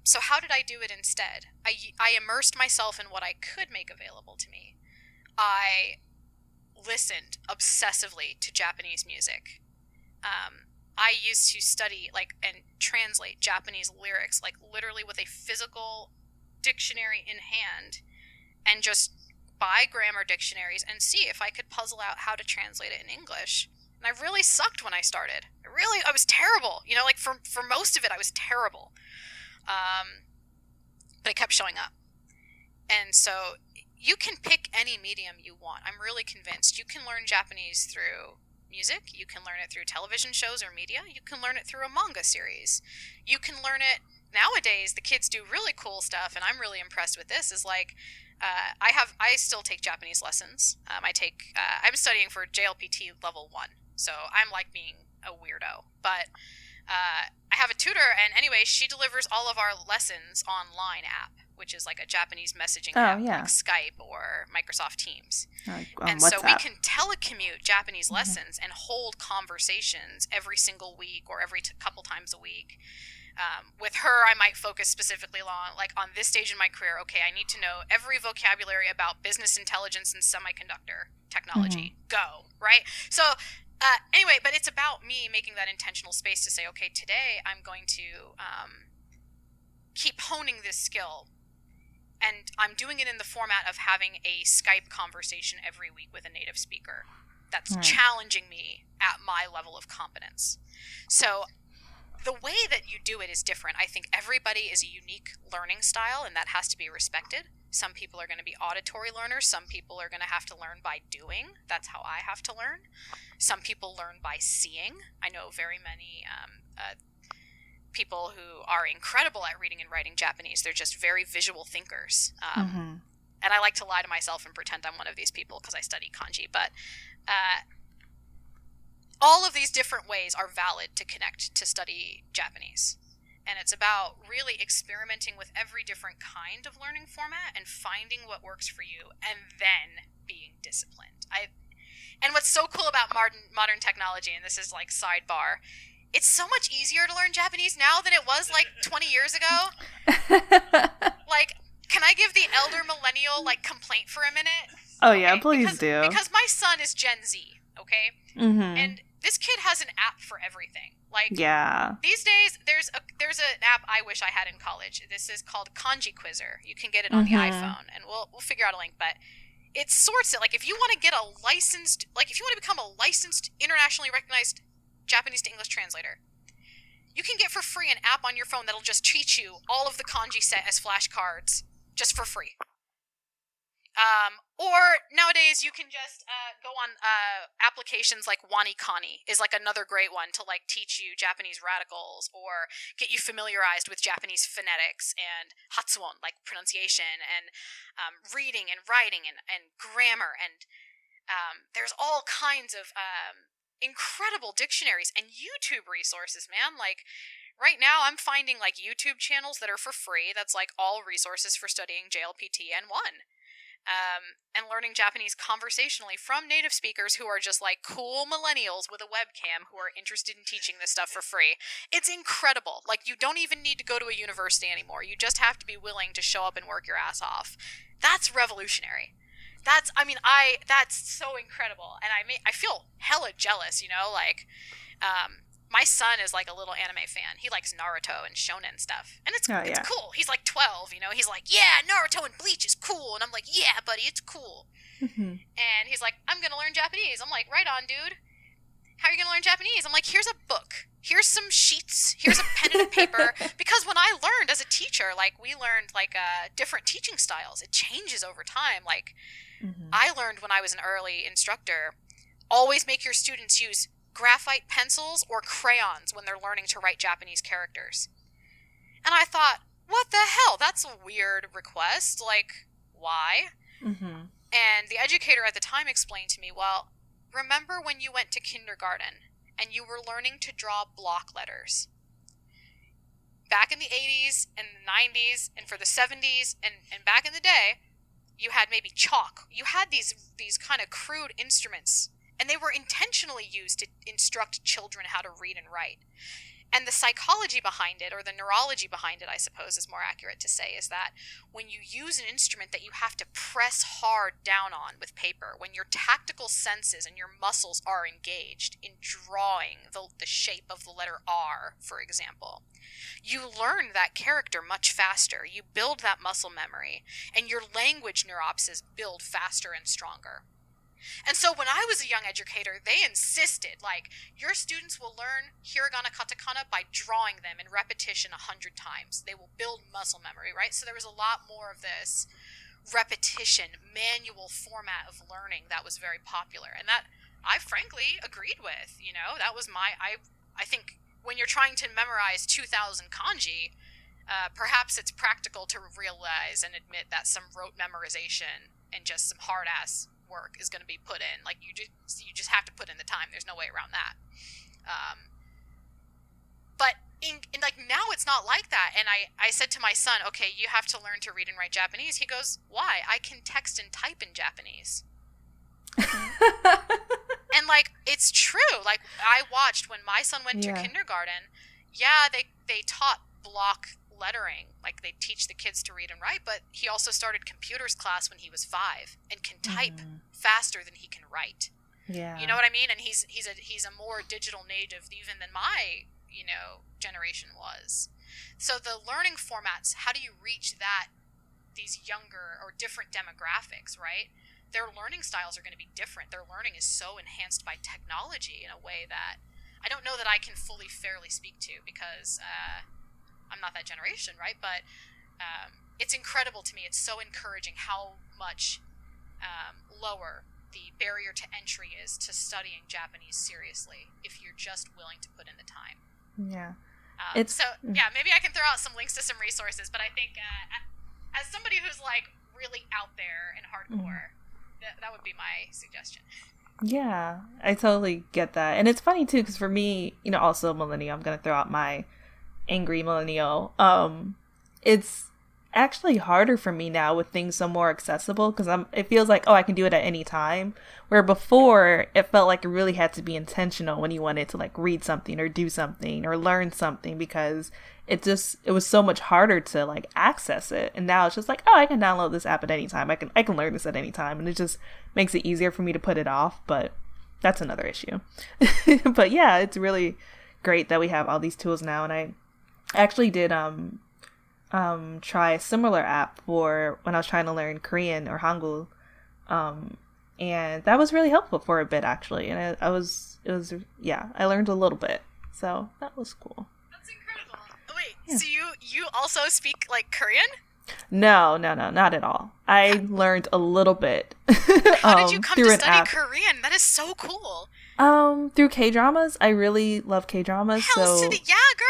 So how did I do it instead? I immersed myself in what I could make available to me. I listened obsessively to Japanese music. I used to study, and translate Japanese lyrics, literally with a physical dictionary in hand, and just buy grammar dictionaries and see if I could puzzle out how to translate it in English. And I really sucked when I started. I was terrible. For most of it, I was terrible. But I kept showing up. And so you can pick any medium you want. I'm really convinced. You can learn Japanese through music. You can learn it through television shows or media. You can learn it through a manga series. You can learn it nowadays the kids do really cool stuff, and I'm really impressed with this, is like, I still take Japanese lessons. I'm studying for JLPT level 1, so I'm like being a weirdo. But I have a tutor, and anyway, she delivers all of our lessons online app, which is like a Japanese messaging app, like Skype or Microsoft Teams. And so we can telecommute Japanese lessons and hold conversations every single week or every couple times a week. With her, I might focus specifically on this stage in my career. Okay, I need to know every vocabulary about business intelligence and semiconductor technology. Go, right? So anyway, but it's about me making that intentional space to say, okay, today I'm going to keep honing this skill. And I'm doing it in the format of having a Skype conversation every week with a native speaker that's challenging me at my level of competence. So the way that you do it is different. I think everybody is a unique learning style, and that has to be respected. Some people are going to be auditory learners. Some people are going to have to learn by doing. That's how I have to learn. Some people learn by seeing. I know very many people who are incredible at reading and writing Japanese. They're just very visual thinkers. And I like to lie to myself and pretend I'm one of these people because I study kanji. But all of these different ways are valid to connect to study Japanese. And it's about really experimenting with every different kind of learning format and finding what works for you and then being disciplined. And what's so cool about modern technology, and this is like sidebar, it's so much easier to learn Japanese now than it was like 20 years ago. Like, can I give the elder millennial like complaint for a minute? Oh yeah, please do. Because my son is Gen Z, okay? And this kid has an app for everything. Like, these days there's an app I wish I had in college. This is called Kanji Quizzer. You can get it on the iPhone, and we'll figure out a link. But it sorts it. Like, if you want to get a licensed, like if you want to become a licensed, internationally recognized Japanese to English translator, you can get for free an app on your phone that'll just teach you all of the kanji set as flashcards just for free. Or nowadays you can just go on applications like WaniKani is like another great one to like teach you Japanese radicals or get you familiarized with Japanese phonetics and hatsuon, like pronunciation, and reading and writing and grammar. And there's all kinds of incredible dictionaries and YouTube resources, man. Like, right now I'm finding like YouTube channels that are for free. That's like all resources for studying JLPT N1. And learning Japanese conversationally from native speakers who are just like cool millennials with a webcam who are interested in teaching this stuff for free. It's incredible. Like, you don't even need to go to a university anymore. You just have to be willing to show up and work your ass off. That's revolutionary. That's so incredible. And I feel hella jealous, you know, like, my son is like a little anime fan. He likes Naruto and shonen stuff. And it's cool. He's like 12, you know. He's like, yeah, Naruto and Bleach is cool. And I'm like, yeah, buddy, it's cool. And he's like, I'm going to learn Japanese. I'm like, right on, dude. How are you going to learn Japanese? I'm like, here's a book. Here's some sheets. Here's a pen and a paper. Because when I learned as a teacher, like, we learned like different teaching styles. It changes over time. Like, I learned when I was an early instructor, always make your students use graphite pencils or crayons when they're learning to write Japanese characters. And I thought, what the hell? That's a weird request. Like, why? And the educator at the time explained to me, well, remember when you went to kindergarten and you were learning to draw block letters? Back in the 80s and the 90s and for the 70s and back in the day, you had maybe chalk. You had these kind of crude instruments, and they were intentionally used to instruct children how to read and write. And the psychology behind it, or the neurology behind it, I suppose is more accurate to say, is that when you use an instrument that you have to press hard down on with paper, when your tactical senses and your muscles are engaged in drawing the shape of the letter R, for example, you learn that character much faster. You build that muscle memory, and your language neuropses build faster and stronger. And so when I was a young educator, they insisted, like, your students will learn hiragana, katakana by drawing them in repetition 100 times. They will build muscle memory, right? So there was a lot more of this repetition, manual format of learning that was very popular. And that I frankly agreed with, you know, that was I think when you're trying to memorize 2,000 kanji, perhaps it's practical to realize and admit that some rote memorization and just some hard-ass work is going to be put in. Like, you just have to put in the time. There's no way around that. But like, now it's not like that. And I said to my son, okay, you have to learn to read and write Japanese. He goes, why? I can text and type in Japanese. And, like, it's true. Like, I watched when my son went to kindergarten, they taught block lettering. Like, they teach the kids to read and write, but he also started computers class when he was 5 and can type faster than he can write. Yeah. You know what I mean? And he's a more digital native even than my, generation was. So the learning formats, how do you reach these younger or different demographics, right? Their learning styles are going to be different. Their learning is so enhanced by technology in a way that I don't know that I can fully fairly speak to, because I'm not that generation, right? But it's incredible to me. It's so encouraging how much lower the barrier to entry is to studying Japanese seriously if you're just willing to put in the time. Yeah. Maybe I can throw out some links to some resources, but I think as somebody who's, like, really out there and hardcore, that would be my suggestion. Yeah, I totally get that. And it's funny, too, because for me, also a millennial, I'm going to throw out my angry millennial. It's actually harder for me now with things so more accessible, because it feels like, I can do it at any time, where before it felt like it really had to be intentional when you wanted to, like, read something or do something or learn something, because it was so much harder to, like, access it. And now it's just like, I can download this app at any time. I can learn this at any time, and it just makes it easier for me to put it off. But that's another issue. But yeah, it's really great that we have all these tools now. And I actually did try a similar app for when I was trying to learn Korean or Hangul, and that was really helpful for a bit, actually. And I learned a little bit, so that was cool. That's incredible. Oh, wait, yeah. So you also speak, like, Korean? No, not at all. I learned a little bit. How did you come to study Korean? That is so cool. Through K-dramas. I really love K-dramas. Girl!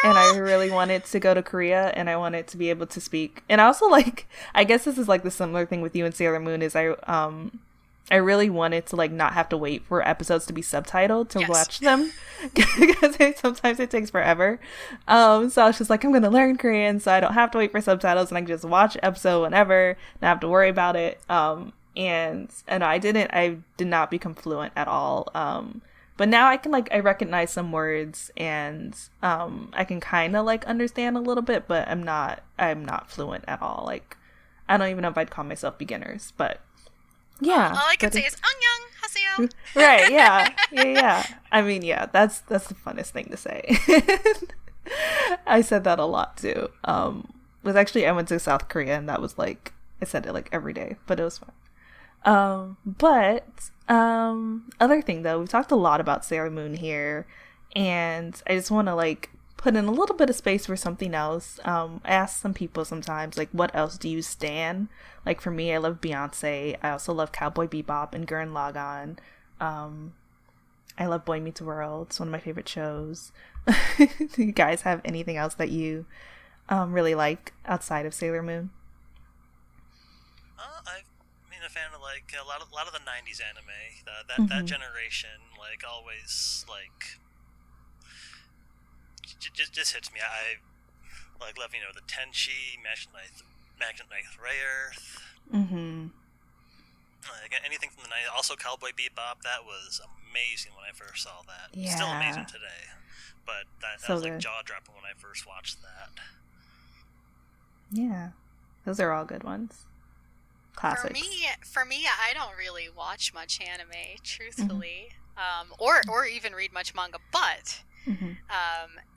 And I really wanted to go to Korea, and I wanted to be able to speak. And I also, like, I guess this is, like, the similar thing with you and Sailor Moon, is I really wanted to, like, not have to wait for episodes to be subtitled to watch them, because sometimes it takes forever. So I was just like, I'm going to learn Korean so I don't have to wait for subtitles, and I can just watch an episode whenever, not have to worry about it. And I did not become fluent at all. But now I can, like, I recognize some words, and I can kind of, like, understand a little bit, but I'm not fluent at all. Like, I don't even know if I'd call myself beginners, but yeah. All I can say is annyeong haseyo. Right, yeah. I mean, yeah, that's the funnest thing to say. I said that a lot too. I went to South Korea, and that was, like, I said it, like, every day, but it was fun. Other thing though, we've talked a lot about Sailor Moon here, and I just want to, like, put in a little bit of space for something else. I ask some people sometimes, like, what else do you stan? Like, for me, I love Beyonce. I also love Cowboy Bebop and Gurren Lagann. I love Boy Meets World. It's one of my favorite shows. Do you guys have anything else that you really like outside of Sailor Moon? I've been a fan of, like, a lot of the '90s anime. That generation, like, always, like, just hits me. I like love, the Tenchi, Magnet Knight Rayearth. Like, anything from the '90s. Also, Cowboy Bebop. That was amazing when I first saw that. Yeah. Still amazing today. But that was, like, jaw dropping when I first watched that. Yeah, those are all good ones. Classics. For me, I don't really watch much anime, truthfully, or even read much manga. But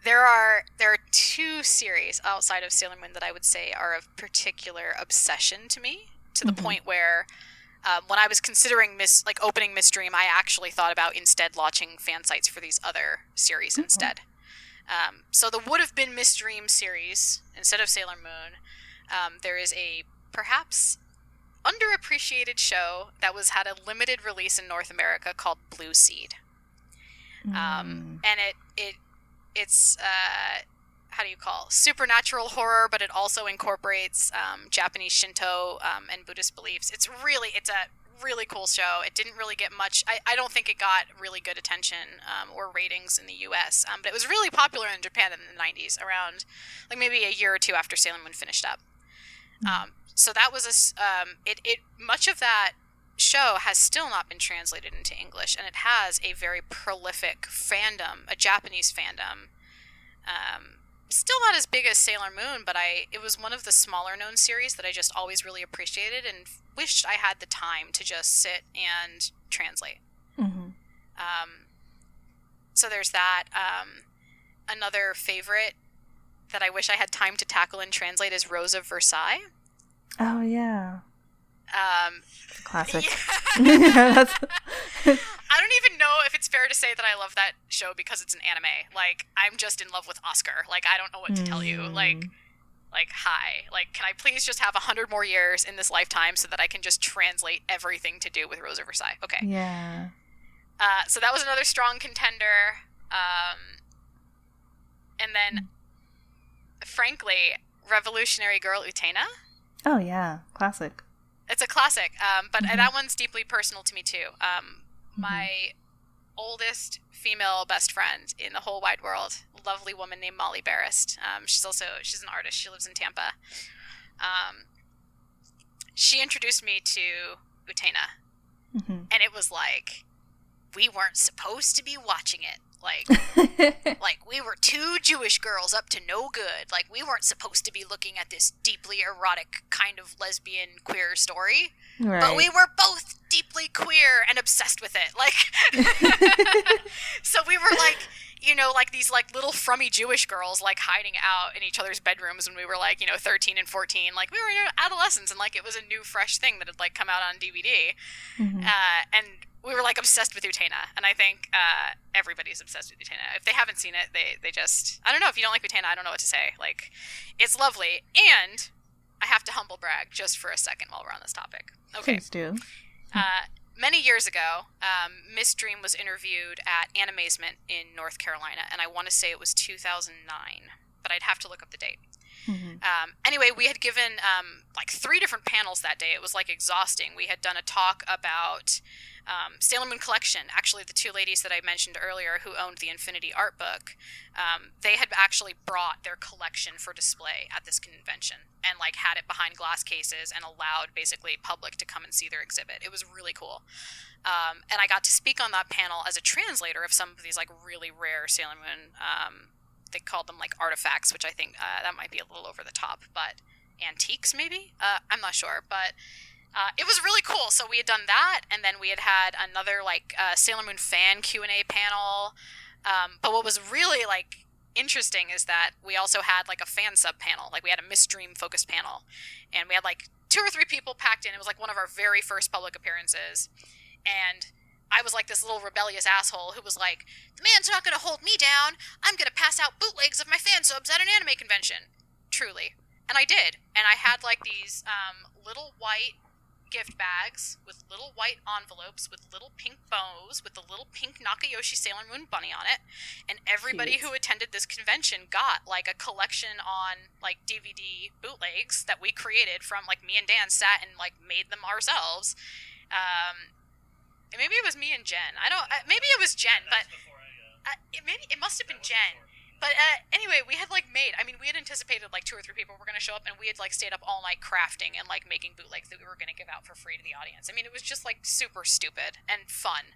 there are 2 series outside of Sailor Moon that I would say are of particular obsession to me, to the point where when I was considering opening Miss Dream, I actually thought about instead watching fan sites for these other series instead. So the would have been Miss Dream series instead of Sailor Moon. There is a perhaps underappreciated show that had a limited release in North America called Blue Seed. And it's how do you call, supernatural horror, but it also incorporates Japanese Shinto and Buddhist beliefs. It's a really cool show. It didn't really get much. I don't think it got really good attention or ratings in the U.S., but it was really popular in Japan in the 90s, around like maybe a year or two after Sailor Moon finished up. So that was much of that show has still not been translated into English, and it has a very prolific fandom, a Japanese fandom. Still not as big as Sailor Moon, but it was one of the smaller known series that I just always really appreciated and wished I had the time to just sit and translate. Mm-hmm. So there's that. Another favorite that I wish I had time to tackle and translate is Rose of Versailles. Oh, yeah. Classic. Yeah. I don't even know if it's fair to say that I love that show because it's an anime. Like, I'm just in love with Oscar. Like, I don't know what to tell you. Like, hi. Like, can I please just have 100 more years in this lifetime so that I can just translate everything to do with Rose of Versailles? Okay. Yeah. So that was another strong contender. And then, frankly, Revolutionary Girl Utena. Oh, yeah. Classic. It's a classic, but that one's deeply personal to me, too. My oldest female best friend in the whole wide world, a lovely woman named Molly Barrist. She's an artist. She lives in Tampa. She introduced me to Utena, and it was like, we weren't supposed to be watching it. Like we were two Jewish girls up to no good. Like, we weren't supposed to be looking at this deeply erotic kind of lesbian queer story. Right. But we were both deeply queer and obsessed with it. Like, so we were like, like these like little frummy Jewish girls like hiding out in each other's bedrooms when we were like, 13 and 14. Like, we were adolescents, and like it was a new fresh thing that had like come out on DVD. And we were like obsessed with Utena, and I think everybody's obsessed with Utena. If they haven't seen it, they just, I don't know, if you don't like Utena, I don't know what to say. Like, it's lovely. And I have to humble brag just for a second while we're on this topic. Okay. Please do. Many years ago, Miss Dream was interviewed at Animazement in North Carolina, and I want to say it was 2009, but I'd have to look up the date. Anyway, we had given like 3 different panels that day. It was like exhausting. We had done a talk about Sailor Moon Collection. Actually, the 2 ladies that I mentioned earlier who owned the Infinity art book, they had actually brought their collection for display at this convention and like had it behind glass cases and allowed basically public to come and see their exhibit. It was really cool. And I got to speak on that panel as a translator of some of these like really rare Sailor Moon, they called them like artifacts, which I think that might be a little over the top, but antiques maybe? I'm not sure, but it was really cool. So we had done that, and then we had another like Sailor Moon fan Q&A panel. But what was really like interesting is that we also had like a fan sub panel. Like, we had a Miss Dream focused panel, and we had like 2 or 3 people packed in. It was like one of our very first public appearances, and I was like this little rebellious asshole who was like, the man's not going to hold me down. I'm going to pass out bootlegs of my fan subs at an anime convention. Truly. And I did. And I had like these little white gift bags with little white envelopes with little pink bows with the little pink Nakayoshi Sailor Moon bunny on it. And everybody who attended this convention got like a collection on like DVD bootlegs that we created from like me and Dan sat and like made them ourselves. Maybe it was me and Jen. Maybe it was Jen, but it must have been Jen. But anyway, we had like we had anticipated like 2 or 3 people were going to show up, and we had like stayed up all night crafting and like making bootlegs that we were going to give out for free to the audience. I mean, it was just like super stupid and fun.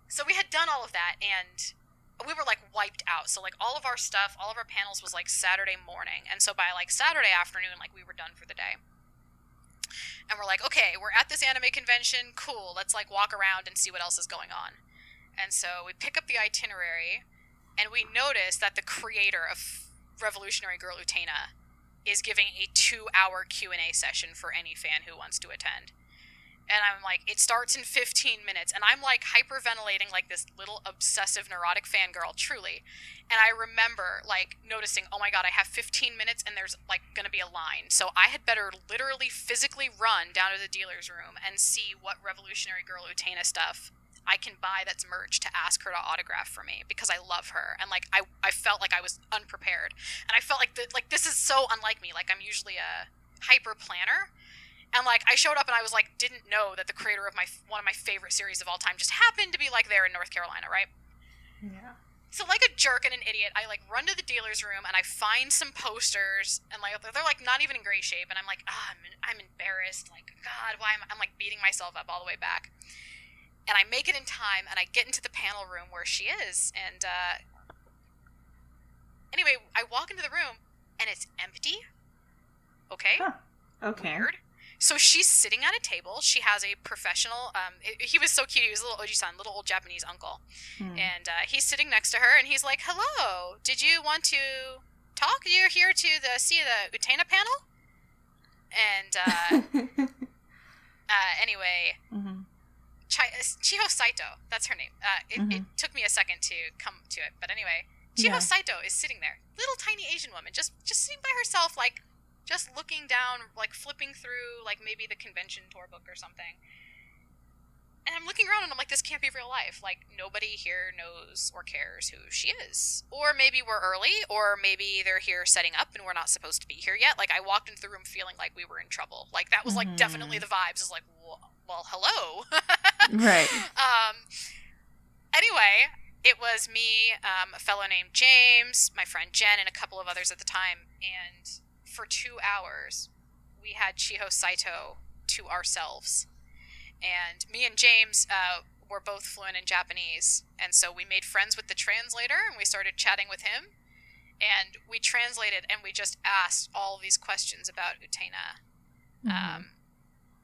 So we had done all of that, and we were like wiped out. So like all of our stuff, all of our panels was like Saturday morning, and so by like Saturday afternoon, like we were done for the day. And we're like, okay, we're at this anime convention. Cool. Let's like walk around and see what else is going on. And so we pick up the itinerary, and we notice that the creator of Revolutionary Girl Utena is giving a 2-hour Q&A session for any fan who wants to attend. And I'm like, it starts in 15 minutes. And I'm like hyperventilating like this little obsessive neurotic fangirl, truly. And I remember like noticing, oh my God, I have 15 minutes and there's like going to be a line. So I had better literally physically run down to the dealer's room and see what Revolutionary Girl Utena stuff I can buy that's merch to ask her to autograph for me because I love her. And like I felt like I was unprepared, and I felt like this is so unlike me. Like I'm usually a hyper planner, and like I showed up and I was like didn't know that the creator of one of my favorite series of all time just happened to be like there in North Carolina, right? Yeah. So like a jerk and an idiot, I like run to the dealer's room and I find some posters, and like they're like not even in great shape, and I'm like, I'm embarrassed. Like, God, why am I'm like beating myself up all the way back. And I make it in time, and I get into the panel room where she is, and anyway, I walk into the room and it's empty. Okay. Huh. Okay. Weird. So she's sitting at a table. She has a professional. He was so cute. He was a little Oji-san, little old Japanese uncle, and he's sitting next to her, and he's like, "Hello. Did you want to talk? You're here to see the Utena panel." And anyway, Chiho Saito. That's her name. It took me a second to come to it, but anyway, Chiho Saito is sitting there, little tiny Asian woman, just sitting by herself, like. Just looking down, like flipping through, like maybe the convention tour book or something. And I'm looking around and I'm like, this can't be real life. Like, nobody here knows or cares who she is. Or maybe we're early, or maybe they're here setting up and we're not supposed to be here yet. Like, I walked into the room feeling like we were in trouble. Like, that was like definitely the vibes. It's like, well, hello. Right. Anyway, it was me, a fellow named James, my friend Jen, and a couple of others at the time. And for 2 hours, we had Chiho Saito to ourselves. And me and James were both fluent in Japanese. And so we made friends with the translator, and we started chatting with him. And we translated, and we just asked all these questions about Utena.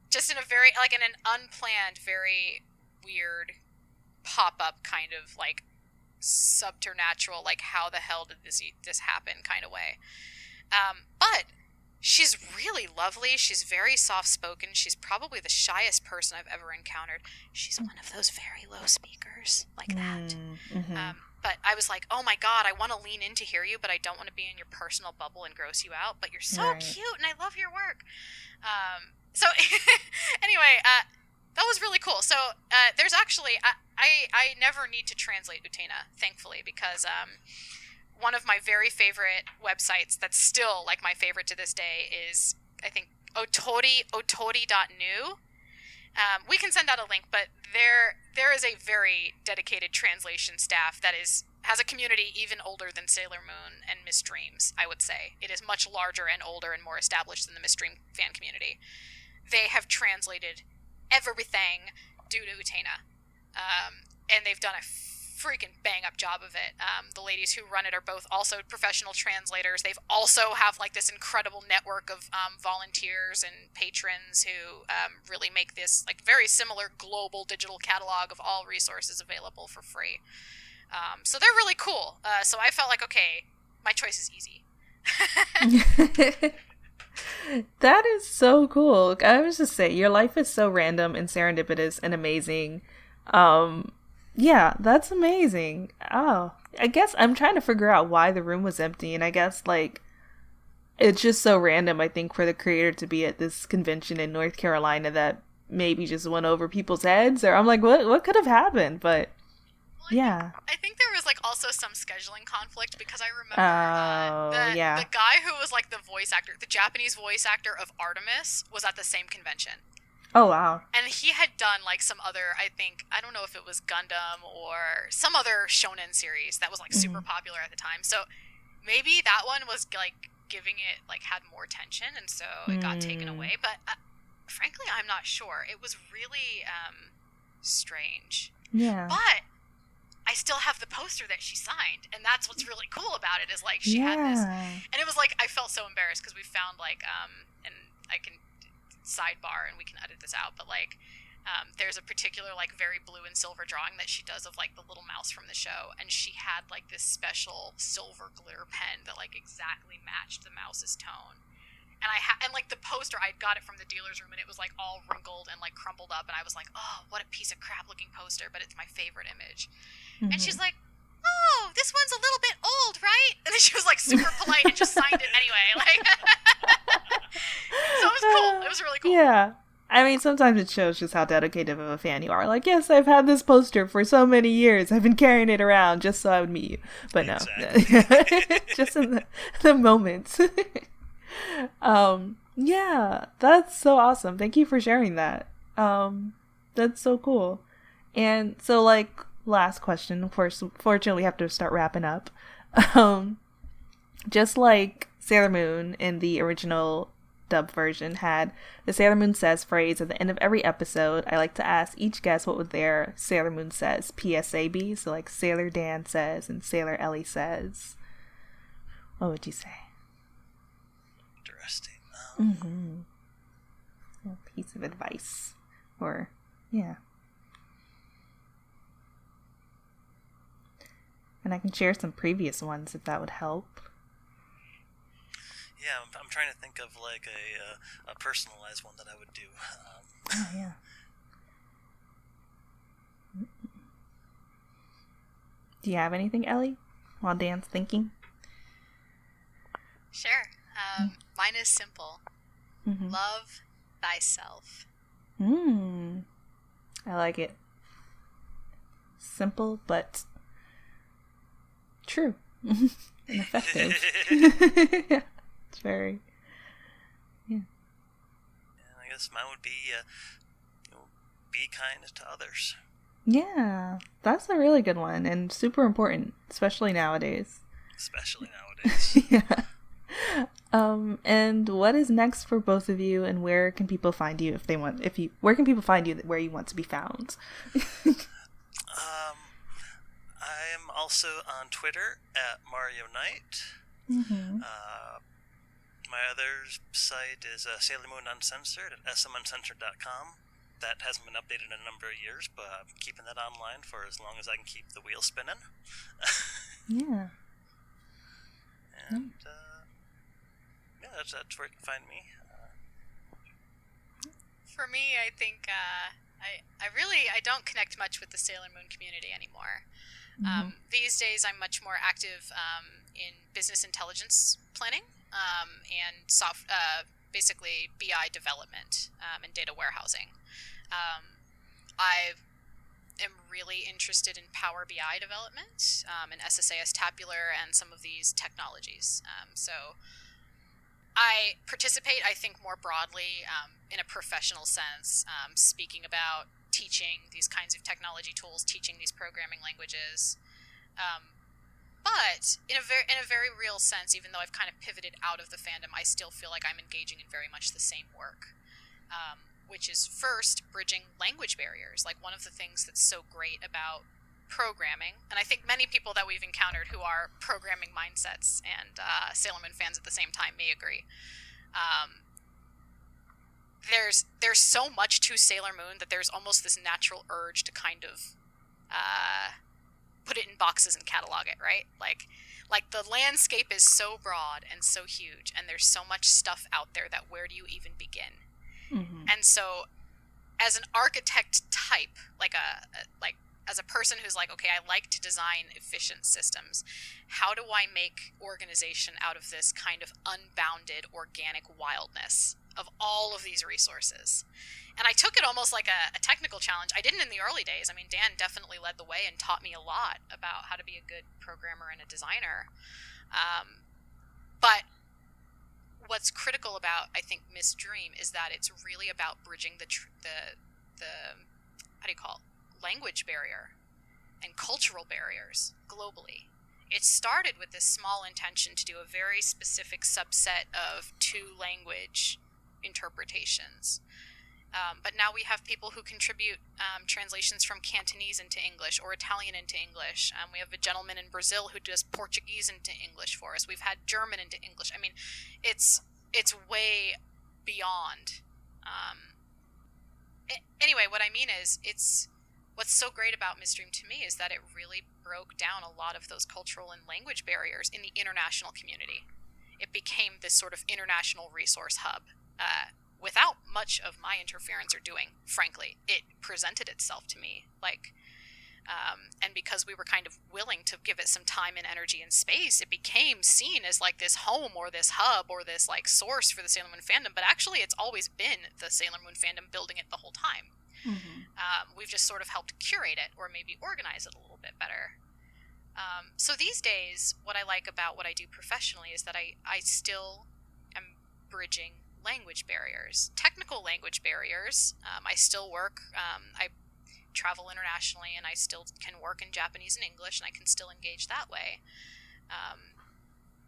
Just in a very, like in an unplanned, very weird pop-up kind of like subternatural, like how the hell did this happen kind of way. But she's really lovely. She's very soft-spoken. She's probably the shyest person I've ever encountered. She's one of those very low speakers, like that. But I was like, oh my God, I want to lean in to hear you, but I don't want to be in your personal bubble and gross you out. But you're so cute, and I love your work. So anyway, that was really cool. So there's actually, I never need to translate Utena, thankfully, because one of my very favorite websites that's still like my favorite to this day is, I think, otori.nu. We can send out a link, but there is a very dedicated translation staff that has a community even older than Sailor Moon and Miss Dreams, I would say. It is much larger and older and more established than the Miss Dream fan community. They have translated everything due to Utena. And they've done a freaking bang-up job of it. The ladies who run it are both also professional translators. They've also have like this incredible network of volunteers and patrons who really make this like very similar global digital catalog of all resources available for free. So they're really cool. So I felt like, okay, my choice is easy. That is so cool. I was just saying, your life is so random and serendipitous and amazing. Yeah, that's amazing. Oh, I guess I'm trying to figure out why the room was empty, and I guess like it's just so random, I think, for the creator to be at this convention in North Carolina that maybe just went over people's heads, or I'm like, what could have happened? But yeah, I think there was like also some scheduling conflict, because I remember the guy who was like the voice actor, the Japanese voice actor of Artemis, was at the same convention. Oh, wow. And he had done, like, some other, I don't know if it was Gundam or some other shonen series that was, like, super popular at the time. So maybe that one was, like, giving it, like, had more tension, and so it got taken away. But, frankly, I'm not sure. It was really strange. Yeah. But I still have the poster that she signed, and that's what's really cool about it, is, like, she had this. And it was, like, I felt so embarrassed, because we found, like, and I can sidebar and we can edit this out, but like there's a particular like very blue and silver drawing that she does of like the little mouse from the show, and she had like this special silver glitter pen that like exactly matched the mouse's tone. And and like the poster, I got it from the dealer's room, and it was like all wrinkled and like crumpled up, and I was like, oh, what a piece of crap looking poster, but it's my favorite image. And she's like, oh, this one's a little bit old, right? And then she was like super polite and just signed it anyway. Like, so it was cool. It was really cool. Yeah. I mean, sometimes it shows just how dedicated of a fan you are. Like, yes, I've had this poster for so many years. I've been carrying it around just so I would meet you. But no, Exactly. just in the moments. Yeah, that's so awesome. Thank you for sharing that. That's so cool. And so, like, last question. Of course, fortunately, we have to start wrapping up. Um, just like Sailor Moon in the original dub version had the Sailor Moon Says phrase at the end of every episode, I like to ask each guest what would their Sailor Moon Says PSA be. So, like, Sailor Dan says and Sailor Ellie says. What would you say? Interesting. A piece of advice. Or, yeah. And I can share some previous ones if that would help. Yeah, I'm trying to think of like a personalized one that I would do. Oh, yeah. Do you have anything, Ellie, while Dan's thinking? Sure. Mine is simple. Love thyself. I like it. Simple, but true. And effective. Yeah. It's very... Yeah. I guess mine would be be kind to others. Yeah. That's a really good one and super important, especially nowadays. Yeah. And what is next for both of you, and where can people find you where can people find you where you want to be found? I am also on Twitter at Mario Knight. My other site is Sailor Moon Uncensored at smuncensored.com. That hasn't been updated in a number of years, but I'm keeping that online for as long as I can keep the wheel spinning. Yeah. And, that's where you can find me. For me, I think I don't connect much with the Sailor Moon community anymore. These days, I'm much more active in business intelligence planning and basically BI development and data warehousing. I am really interested in Power BI development and SSAS Tabular and some of these technologies. So I participate, I think, more broadly in a professional sense, speaking about teaching these kinds of technology tools, teaching these programming languages. But in a very real sense, even though I've kind of pivoted out of the fandom, I still feel like I'm engaging in very much the same work, which is first bridging language barriers. Like, one of the things that's so great about programming, and I think many people that we've encountered who are programming mindsets and Sailor Moon fans at the same time may agree. There's so much to Sailor Moon that there's almost this natural urge to kind of put it in boxes and catalog it, right? Like the landscape is so broad and so huge, and there's so much stuff out there that where do you even begin? And so, as an architect type, as a person who's like, okay, I like to design efficient systems, how do I make organization out of this kind of unbounded organic wildness of all of these resources? And I took it almost like a technical challenge. I didn't in the early days. I mean, Dan definitely led the way and taught me a lot about how to be a good programmer and a designer. But what's critical about, I think, Miss Dream is that it's really about bridging the how do you call it, language barrier and cultural barriers globally. It started with this small intention to do a very specific subset of two language interpretations. But now we have people who contribute translations from Cantonese into English or Italian into English. We have a gentleman in Brazil who does Portuguese into English for us. We've had German into English. I mean, it's way beyond. Anyway, what I mean is, what's so great about Miss Dream to me is that it really broke down a lot of those cultural and language barriers in the international community. It became this sort of international resource hub. Without much of my interference or doing, frankly, it presented itself to me. Like, And because we were kind of willing to give it some time and energy and space, it became seen as like this home or this hub or this like source for the Sailor Moon fandom. But actually, it's always been the Sailor Moon fandom building it the whole time. We've just sort of helped curate it or maybe organize it a little bit better. So these days, what I like about what I do professionally is that I still am bridging language barriers, technical language barriers. I still work. I travel internationally, and I still can work in Japanese and English, and I can still engage that way.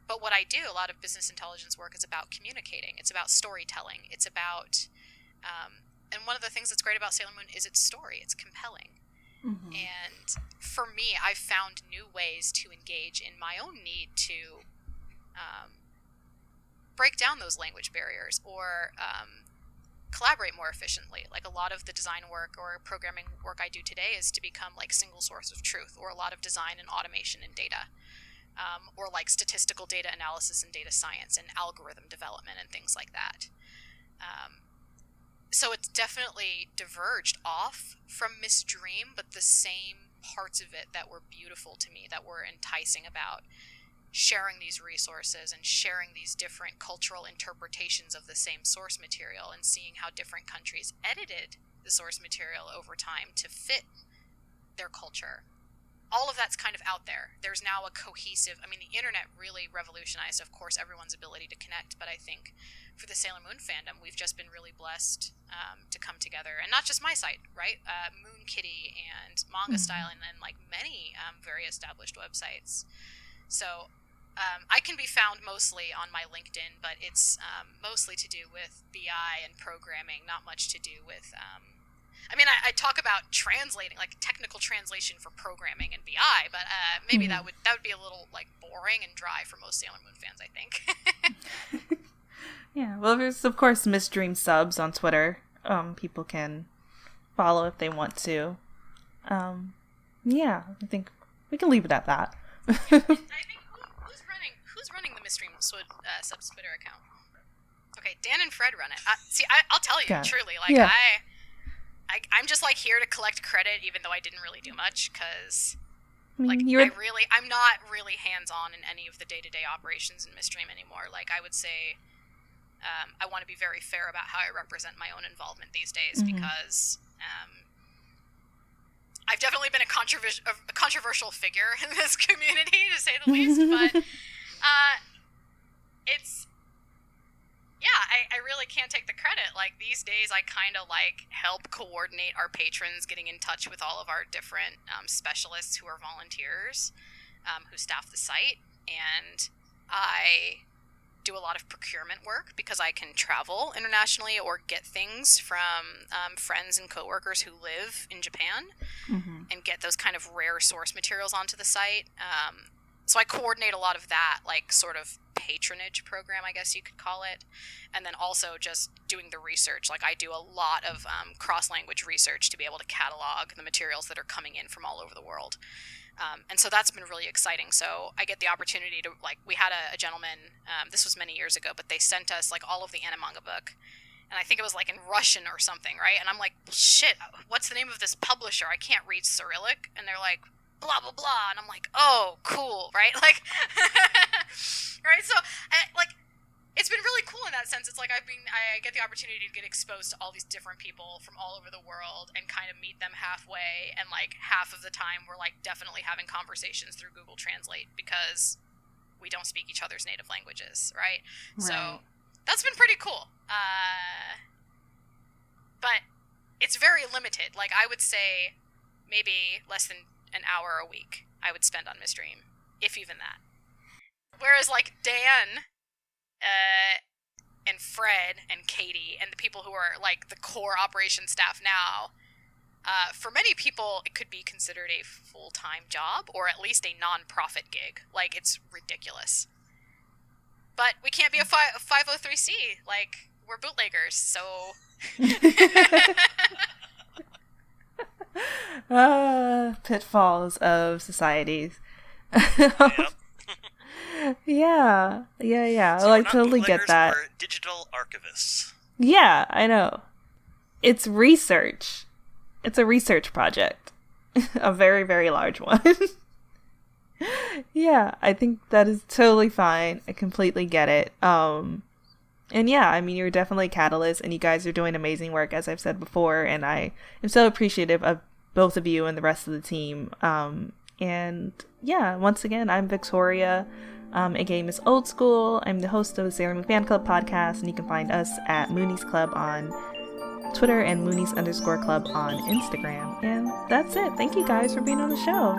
But what I do, a lot of business intelligence work, is about communicating. It's about storytelling. It's about, and one of the things that's great about Sailor Moon is its story. It's compelling. And for me, I've found new ways to engage in my own need to break down those language barriers or collaborate more efficiently. Like a lot of the design work or programming work I do today is to become like single source of truth, or a lot of design and automation and data, or like statistical data analysis and data science and algorithm development and things like that. So it's definitely diverged off from Miss Dream, but the same parts of it that were beautiful to me, that were enticing about sharing these resources and sharing these different cultural interpretations of the same source material and seeing how different countries edited the source material over time to fit their culture. All of that's kind of out there. There's now a cohesive, I mean, the internet really revolutionized, of course, everyone's ability to connect, but I think for the Sailor Moon fandom, we've just been really blessed to come together. And not just my site, right? Moon Kitty and Manga Style and like many very established websites. So I can be found mostly on my LinkedIn, but it's mostly to do with BI and programming, not much to do with... I mean, I talk about translating, like technical translation for programming and BI, but maybe that would be a little like boring and dry for most Sailor Moon fans, I think. Yeah, well, there's of course Miss Dream subs on Twitter. People can follow if they want to. Yeah, I think we can leave it at that. I think who's running the Miss Dream subs Twitter account? Okay, Dan and Fred run it. See, I'll tell you truly, like I'm just like here to collect credit, even though I didn't really do much, because like I'm not really hands-on in any of the day-to-day operations in Miss Dream anymore. Like I would say, I want to be very fair about how I represent my own involvement these days, because I've definitely been a controversial figure in this community, to say the least. But it's. Yeah, I really can't take the credit. Like, these days, I kind of, like, help coordinate our patrons getting in touch with all of our different specialists who are volunteers, who staff the site. And I do a lot of procurement work because I can travel internationally or get things from friends and coworkers who live in Japan and get those kind of rare source materials onto the site. So I coordinate a lot of that, like, sort of patronage program, I guess you could call it. And then also just doing the research. Like, I do a lot of cross-language research to be able to catalog the materials that are coming in from all over the world. And so that's been really exciting. So I get the opportunity to, like, we had a gentleman, this was many years ago, but they sent us, like, all of the Animanga book. And I think it was, like, in Russian or something, right? And I'm like, shit, what's the name of this publisher? I can't read Cyrillic. And they're like, blah, blah, blah. And I'm like, oh, cool, right? Like, right? So, like, it's been really cool in that sense. It's like I get the opportunity to get exposed to all these different people from all over the world and kind of meet them halfway. And, like, half of the time we're, like, definitely having conversations through Google Translate because we don't speak each other's native languages, right? So that's been pretty cool. But it's very limited. Like, I would say maybe less than an hour a week I would spend on Miss Dream, if even that. Whereas, like, Dan and Fred and Katie and the people who are, like, the core operation staff now, for many people it could be considered a full-time job or at least a non-profit gig. Like, it's ridiculous. But we can't be a 503c. Like, we're bootleggers, so... Pitfalls of societies. Yeah. So I like totally get that. We're digital archivists. Yeah, I know. It's research. It's a research project. A very, very large one. Yeah, I think that is totally fine. I completely get it. And yeah, I mean, you're definitely a catalyst, and you guys are doing amazing work, as I've said before, and I am so appreciative of both of you and the rest of the team. And yeah, once again, I'm Victoria. A Game is Old School. I'm the host of the Sailor Moon Fan Club podcast, and you can find us at Moonies Club on Twitter and Moonies_Club on Instagram. And that's it. Thank you guys for being on the show.